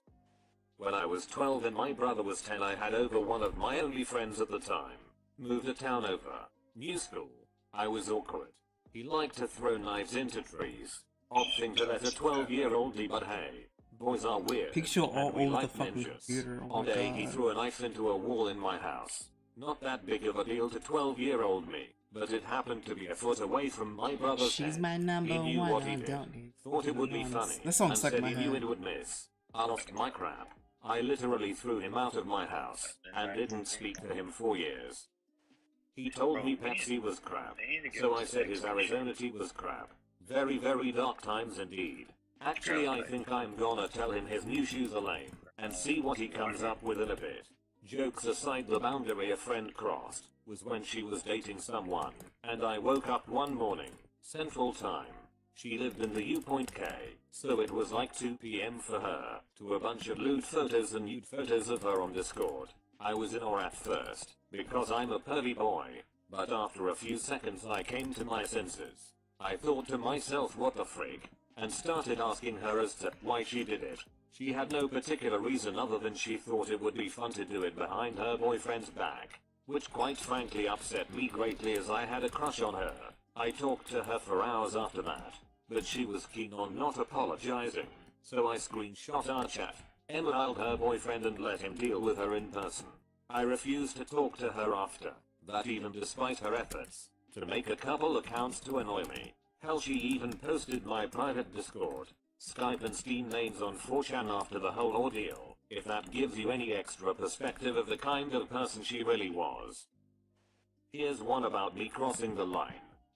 When I was 12 and my brother was 10, I had over one of my only friends at the time. Moved a town over. New school. I was awkward. He liked to throw knives into trees. Odd thing to let a 12-year-old do, but hey, boys are weird. Picture all and we over the like fucking ninjas. computer. Oh One my day he god. threw a knife into a wall in my house. Not that big of a deal to 12-year-old me, but it happened to be a foot away from my brother's She's head. my number He knew one. what he I did. don't need. Thought it would be ones. funny, That song and stuck in said my he knew head. it would miss. I lost my crap. I literally threw him out of my house, and didn't speak to him for years. He told me Pepsi was crap, so I said his Arizona tea was crap. Very, very dark times indeed. Actually, I think I'm gonna tell him his new shoes are lame, and see what he comes up with in a bit. Jokes aside, the boundary a friend crossed was when she was dating someone, and I woke up one morning, Central Time. She lived in the U-Point K, so it was like 2 p.m. for her, to a bunch of lewd photos and nude photos of her on Discord. I was in awe at first, because I'm a pervy boy, but after a few seconds I came to my senses. I thought to myself, what the frig, and started asking her as to why she did it. She had no particular reason other than she thought it would be fun to do it behind her boyfriend's back, which quite frankly upset me greatly as I had a crush on her. I talked to her for hours after that, but she was keen on not apologizing, so I screenshot our chat, emailed her boyfriend and let him deal with her in person. I refused to talk to her after that, even despite her efforts to make a couple accounts to annoy me. Hell, she even posted my private Discord, Skype and Steam names on 4chan after the whole ordeal, if that gives you any extra perspective of the kind of person she really was. Here's one about me crossing the line.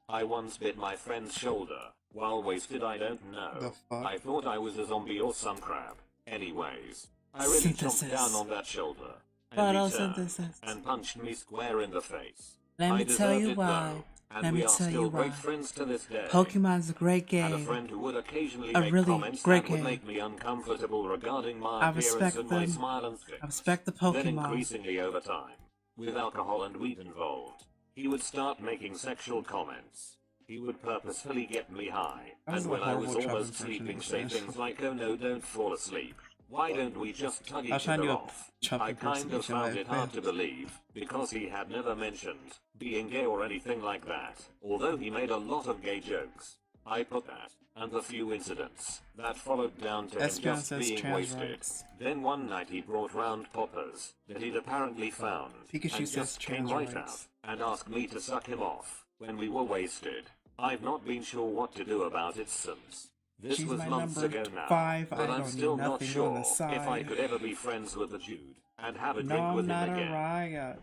I once bit my friend's shoulder. While wasted, I don't The know. fuck? I thought I was a zombie or some crap. Anyways, I really chomped Synthesis. down on that shoulder. And he turned Photosynthesis. and punched me square in the face. Let I me tell deserved you it, why. though, and Let we me are tell still you great why. friends to this day. Pokemon's a great Had a game. friend who would occasionally A make really comments great that would game. make me uncomfortable regarding my I appearance respect and my them. smile and fit. I respect the Then Pokemon. increasingly over time, with alcohol and weed involved, he would start making sexual comments. He would purposefully get me high, That was and a when I was horrible almost Chubb sleeping, impression. say things like, "Oh no, don't fall asleep. Why don't we just tug I'll each try and other do a off?" Chubb I kind of impersonation, found but it I hard to failed. believe, because he had never mentioned being gay or anything like that, although he made a lot of gay jokes. I put that, and the few incidents that followed down to him Espion just says being trans wasted. rights. Then one night he brought round poppers that he'd apparently found, Pikachu and says just came trans right rights. out and asked me to suck him off when we were wasted. I've not been sure what to do about it since. This She's was my months number ago now, 5. I but I'm don't still need not nothing sure on the if I side. could ever be friends with the dude and have a No, drink I'm with not him a again. riot.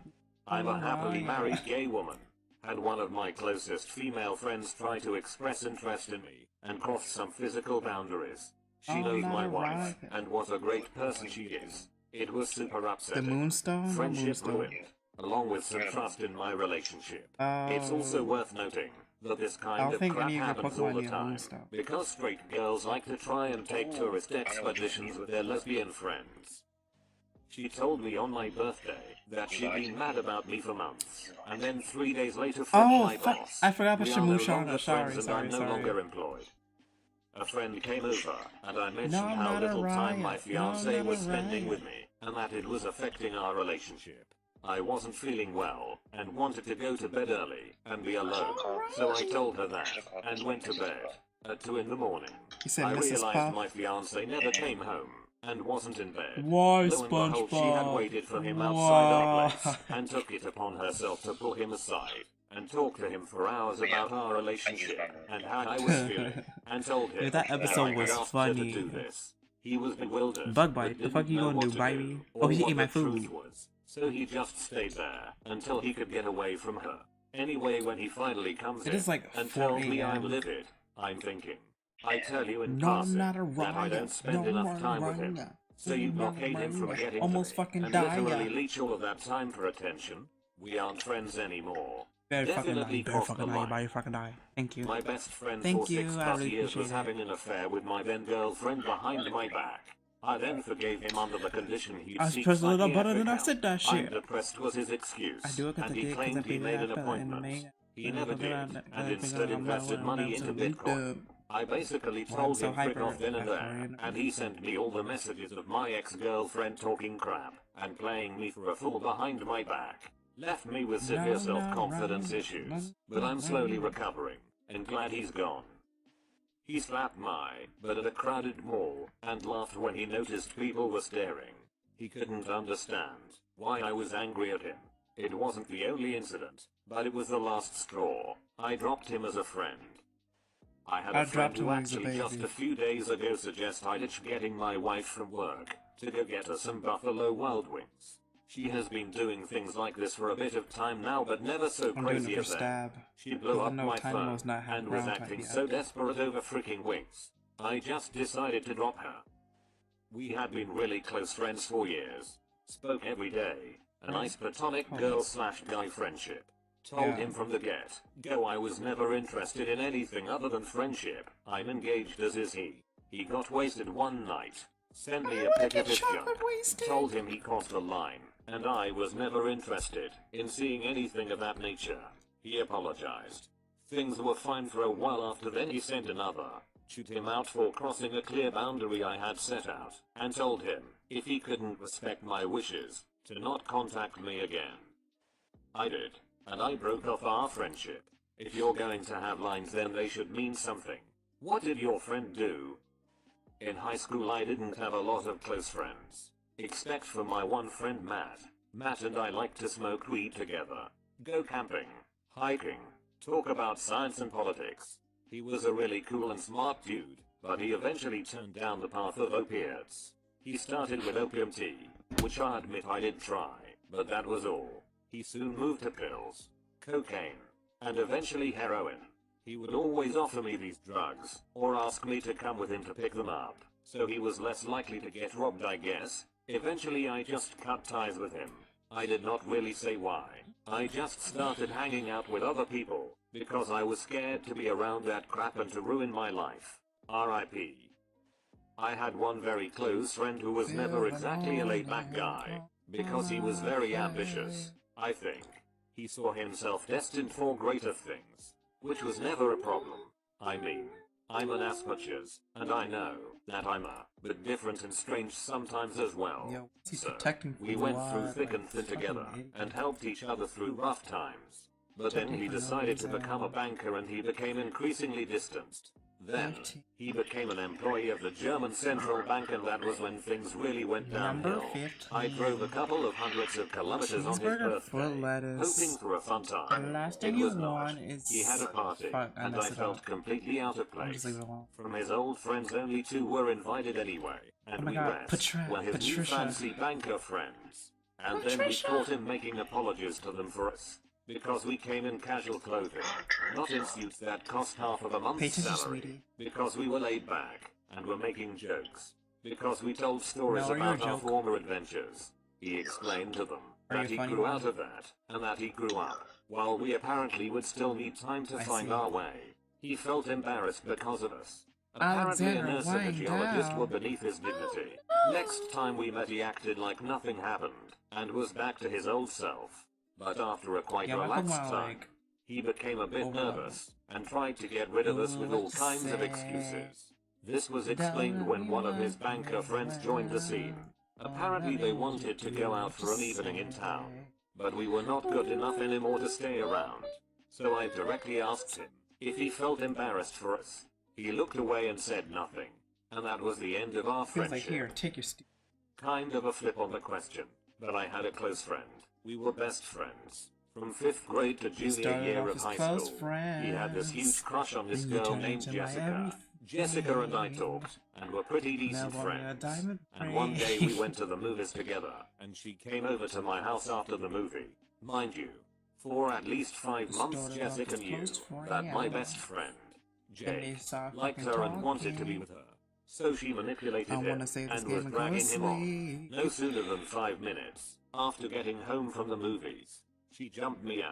I'm a happily riot. married gay woman. Had one of my closest female friends try to express interest in me and cross some physical boundaries. She Oh, knows not my a wife, riot. and what a great person she is. It was super The upsetting. Moonstone? No Friendship Moonstone. ruined, along with some trust in my relationship. It's also Oh. worth noting that this I kind don't of think crap any of your happens Pokemon all the need a time, Moonstone. because straight girls like to try and take tourist expeditions with their lesbian friends. She told me on my birthday that she'd been mad about me for months, and then 3 days later from Oh, my fuck. boss. I forgot We about are no Shamushana. longer Sorry, friends and I'm no longer employed. A friend came over, and I mentioned No, how not a little time my riot. fiancée No, not was a spending riot. with me, and that it was affecting our relationship. I wasn't feeling well, and wanted to go to bed early, and be alone, so I told her that, and went to bed. At 2 in the morning, He said, I Mrs. realized Puff. my fiancée never came home, and wasn't in bed. Why, Lo and behold, she had SpongeBob? waited for him outside our place, Why? and took it upon herself to pull him aside, and talk to him for hours about our relationship, and how I was feeling, and told him Yeah, that episode I had was asked her to funny. do this. He was bewildered, Bug but bite. The didn't fuck you know gonna what do, to bite do, me? or Oh, he what ate my the truth food. was. So he just stayed there, until he could get away from her. Anyway, when he finally comes It in, is like and 4 tells me I'm a.m. livid, I'm thinking, I tell you in No, passing, not a that I riot. don't spend No, enough not a time with him. riot. So you No, not a blockade him from riot. getting Almost to me, fucking and die, literally yeah. leech all of that time for attention. We aren't friends anymore. Very fucking die. Definitely Very crossed the fucking die. line. Very fucking die. Thank you. My best friend Thank for you, 6 I plus really years was appreciate it. having an affair with my then girlfriend behind my back. I then forgave him under the condition he'd I was seek pressed a little psychiatric button and I help. said that I'm shit. depressed was his excuse, I do it because and I he did, claimed he made an after appointment. He never did, and instead invested money into Bitcoin. I basically Well, I'm told so him frick hyper off then and there, after and he sent me all the messages of my ex-girlfriend talking crap, and playing me for a fool behind my back. Left me with severe self-confidence issues, but I'm slowly recovering, and glad he's gone. He slapped my butt at a crowded mall, and laughed when he noticed people were staring. He couldn't understand why I was angry at him. It wasn't the only incident, but it was the last straw. I dropped him as a friend. I had I a friend dropped him who when he was a actually just baby. a few days ago suggested I ditch getting my wife from work to go get her some Buffalo Wild Wings. She has been doing things like this for a bit of time now, but never so I'm doing crazy it for as that. stab. She blew Because I up know my Tiny phone Mo's not and was ground type acting yet. so desperate over freaking wings. I just decided to drop her. We had been really close friends for years. Spoke every day. A nice platonic girl/guy friendship. Told Yeah. him from the get-go I was never interested in anything other than friendship. I'm engaged as is he. He got wasted one night. Sent me a pic of his junk. Told him he crossed a line, and I was never interested in seeing anything of that nature. He apologized. Things were fine for a while after then he sent another. Chewed him out for crossing a clear boundary I had set out, and told him, if he couldn't respect my wishes, to not contact me again. I did, and I broke off our friendship. If you're going to have lines then they should mean something. What did your friend do? In high school I didn't have a lot of close friends. Except for my one friend Matt. Matt and I like to smoke weed together, go camping, hiking, talk about science and politics. He was a really cool and smart dude, but he eventually turned down the path of opiates. He started with opium tea, which I admit I did try, but that was all. He soon moved to pills, cocaine, and eventually heroin. He would always offer me these drugs, or ask me to come with him to pick them up, so he was less likely to get robbed, I guess. Eventually I just cut ties with him. I did not really say why. I just started hanging out with other people, because I was scared to be around that crap and to ruin my life. R.I.P. I had one very close friend who was never exactly a laid-back guy, because he was very ambitious, I think. He saw himself destined for greater things, which was never a problem. I mean, I'm an Asperger's, and I know that I'm a bit different and strange sometimes as well. Yo, what's he So, protecting we for went what? through thick and Like, thin fucking together, idiot. and helped each other through rough times. But then he decided to become a banker and he became increasingly distanced. Then, he became an employee of the German Central Bank and that was when things really went Number downhill. 15. I drove a couple of hundreds of kilometers on his Cheeseburger full birthday, lettuce. hoping for a fun The time. last It thing you was not. want is... He had a party, Fuck, I and I messed it felt up. completely out of I'll place. just leave it alone. From his old friends, only 2 were invited anyway, and Oh my we God, rest were his new Patricia. fancy banker friends. And then we caught him making apologies to them for us, because we came in casual clothing, not in suits that cost half of a month's Pay attention, salary, sweetie. because we were laid back, and were making jokes, because we told stories No, you're a about our joke. former adventures. He explained to them Are you that he funny, grew man? out of that, and that he grew up, while we apparently would still need time to I find see. our way. He felt embarrassed because of us. Apparently a Alexander nurse and a Wang geologist Gao. were beneath his dignity, Next time we met he acted like nothing happened, and was back to his old self. But after a quite relaxed time, he became a bit nervous, and tried to get rid of us with all kinds of excuses. This was explained when one of his banker friends joined the scene. Apparently they wanted to go out for an evening in town, but we were not good enough anymore to stay around. So I directly asked him if he felt embarrassed for us. He looked away and said nothing, and that was the end of our Feels friendship. like here, take your Kind of a flip on the question, but I had a close friend. We were best friends. From 5th grade to junior year of high school, he had this huge crush on this girl named Jessica. Jessica and I talked, and were pretty decent friends. And one day we went to the movies together, and she came over to my house after the movie. Mind you, for at least 5 months Jessica knew that my best friend, Jake, liked her and wanted to be with her. So she manipulated him, and was dragging him on. No sooner than 5 minutes after getting home from the movies, she jumped me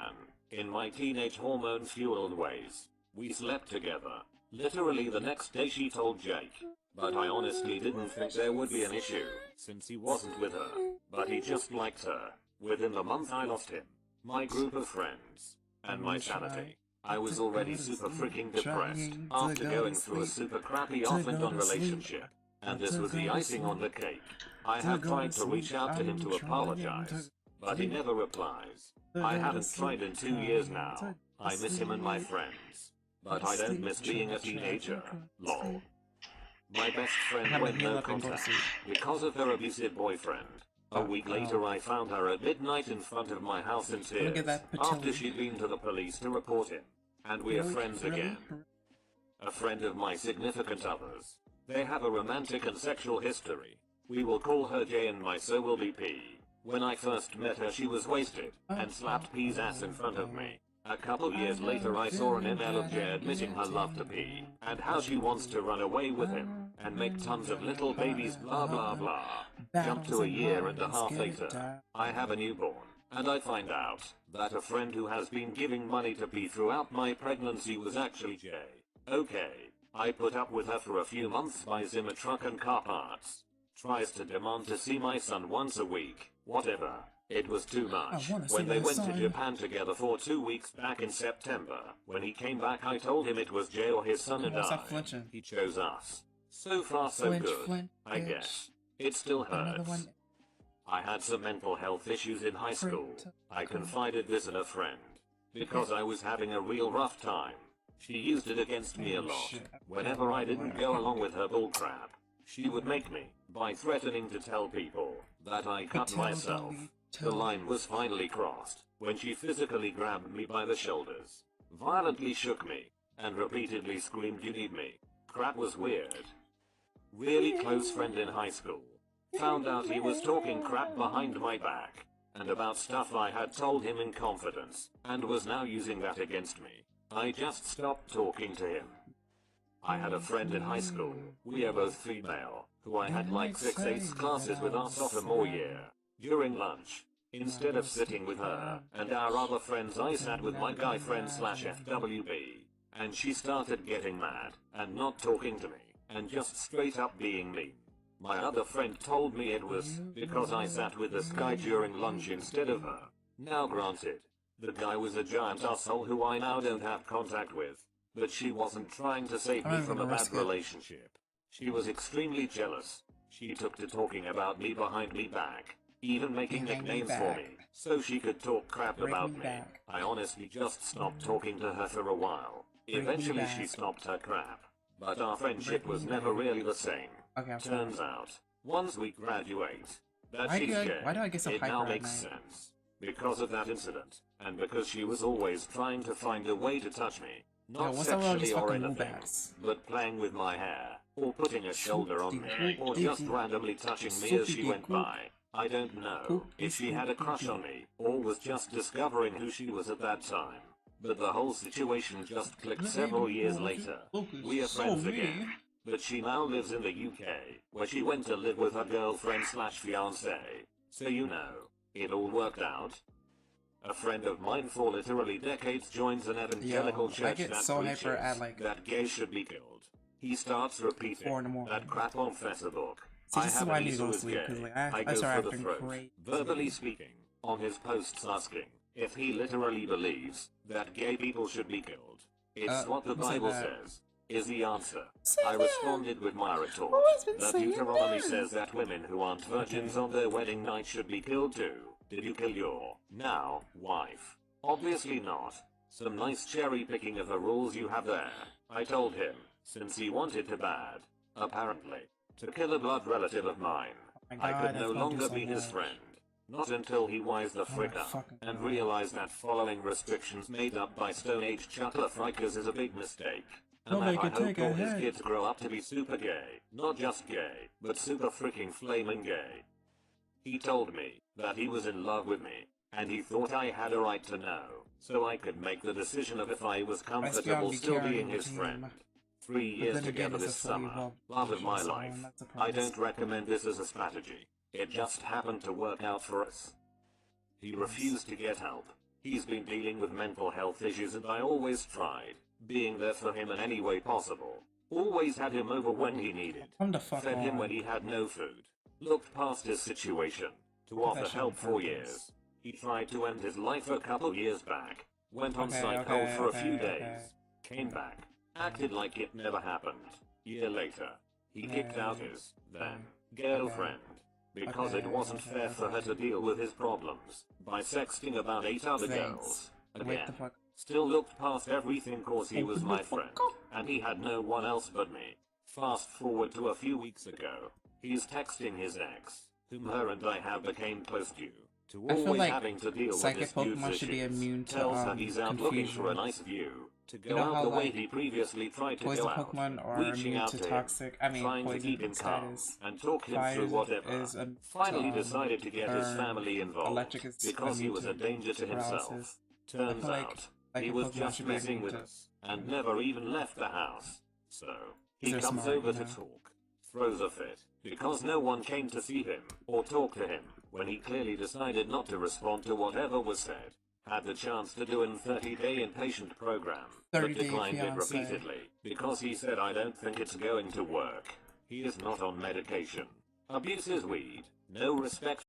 in my teenage hormone-fueled ways. We slept together. Literally the next day she told Jake, but I honestly didn't think there would be an issue, since he wasn't with her, but he just liked her. Within the month I lost him, my group of friends, and my sanity. I was already super freaking depressed after going through a super crappy off-and-on relationship, and this was the icing on the cake. I have tried to reach out to him to apologize, but he never replies. I haven't tried in 2 years now. I miss him and my friends, but I don't miss being a teenager. Lol. My best friend went no contact because of her abusive boyfriend. A week later I found her at midnight in front of my house in tears, after she'd been to the police to report him. And we are friends again. A friend of my significant other's. They have a romantic and sexual history. We will call her J and my so will be P. When I first met her she was wasted, and slapped P's ass in front of me. A couple years later I saw an email of J admitting her love to P, and how she wants to run away with him, and make tons of little babies blah blah blah. Jump to a year and a half later, I have a newborn, and I find out that a friend who has been giving money to P throughout my pregnancy was actually J. Okay, I put up with her for a few months, buys him a truck and car parts. Tries to demand to see my son once a week, whatever. It was too much. When they went to Japan together for 2 weeks back in September, when he came back I told him it was Jay or his son and I. He chose us. So far so good, I guess. It still hurts. I had some mental health issues in high school. I confided this in a friend, because I was having a real rough time. She used it against me a lot. Whenever I didn't go along with her bullcrap, she would make me, by threatening to tell people that I cut myself. The line was finally crossed when she physically grabbed me by the shoulders, violently shook me, and repeatedly screamed, "You need me." Crap was weird. Really close friend in high school. Found out he was talking crap behind my back, and about stuff I had told him in confidence, and was now using that against me. I just stopped talking to him. I had a friend in high school, we are both female, who I had like 6/8 classes with our sophomore year. During lunch, instead of sitting with her and our other friends I sat with my guy friend /FWB, and she started getting mad, and not talking to me, and just straight up being mean. My other friend told me it was because I sat with this guy during lunch instead of her. Now granted, the guy was a giant asshole who I now don't have contact with, but she wasn't trying to save me from a bad relationship. She was extremely jealous. She took to talking about me behind me back, even making nicknames for me, so she could talk crap about me. I honestly just stopped talking to her for a while. Eventually she stopped her crap, but our friendship was never really the same. Turns out, once we graduate, that she's gay, it now makes sense. Because of that incident, and because she was always trying to find a way to touch me, not sexually or anything, but playing with my hair, or putting a shoulder on me, or just randomly touching me as she went by. I don't know if she had a crush on me, or was just discovering who she was at that time. But the whole situation just clicked several years later. We are friends again. But she now lives in the UK, where she went to live with her girlfriend/fiancé. So you know, it all worked out. A friend of mine for literally decades joins an evangelical church that preaches that gays should be killed. He starts repeating that crap on Facebook. See, I this is have why I a need to niece go who to is sleep, gay. because like, I I go start for the acting throat. crazy. Verbally speaking, on his posts asking if he literally believes that gay people should be killed. It's what the who said Bible that? says, is the answer. Say I that. responded with my retort Always been that saying Deuteronomy that. says that women who aren't virgins on their wedding night should be killed too. Did you kill your now wife? Obviously not. Some nice cherry picking of the rules you have there. I told him, since he wanted to bad, apparently, to kill a blood relative of mine, Oh my I God, could that's no gonna do longer so be his much. friend. Not until he wised the frick my up fucking and God. realized that following restrictions made up by Stone Age chuckler frikers is a big mistake. Don't And that make I it take hope all a his hit. kids grow up to be super gay. Not just gay, but super freaking flaming gay. He told me that he was in love with me, and he thought I had a right to know, so I could make the decision of if I was comfortable be still carrying being the his team. friend. 3 But years then again, together it's a this fully summer, evolved love of my version, so life. I'm not surprised. I don't recommend this as a strategy. It just happened to work out for us. He refused to get help. He's been dealing with mental health issues and I always tried, being there for him in any way possible. Always had him over when he needed. Come the fuck Fed him on. when he had no food. Looked past his situation to offer shit help on for purpose. years. He tried to end his life a couple years back. Went on Okay, psycho okay, for a few okay, days. okay. Came back. Acted like it never happened. Year later, he kicked out his, then, girlfriend. Because it wasn't fair for her to deal with his problems by sexting about 8 other girls. Wait Again. the fuck. Still looked past everything cause he was Open my the fuck friend, up. and he had no one else but me. Fast forward to a few weeks ago. He's texting his ex, whom her and I have became close to I feel always like having to deal with psychic disputes Pokemon should be issues. immune to, Tells her he's out looking for a confusion. nice view, to go You know out how, the way like, he previously tried to Poison go out, Pokemon are reaching immune out to to him, toxic, trying to keep him calm, status. and talk him Fire through whatever. is immune Finally to, decided to get his burn. family involved, Electric is because he immune was to a danger to himself. paralysis. Turns feel like out, he psychic was Pokemon just should be messing immune with to- us, and never even left the house. So, he They're comes smart, over you to know. talk, throws a fit, because no one came to see him, or talk to him, when he clearly decided not to respond to whatever was said. Had the chance to do an 30-day inpatient program, but 30-day declined it fiancé. repeatedly, because he said I don't think it's going to work. He is not on medication. Abuses weed, no respect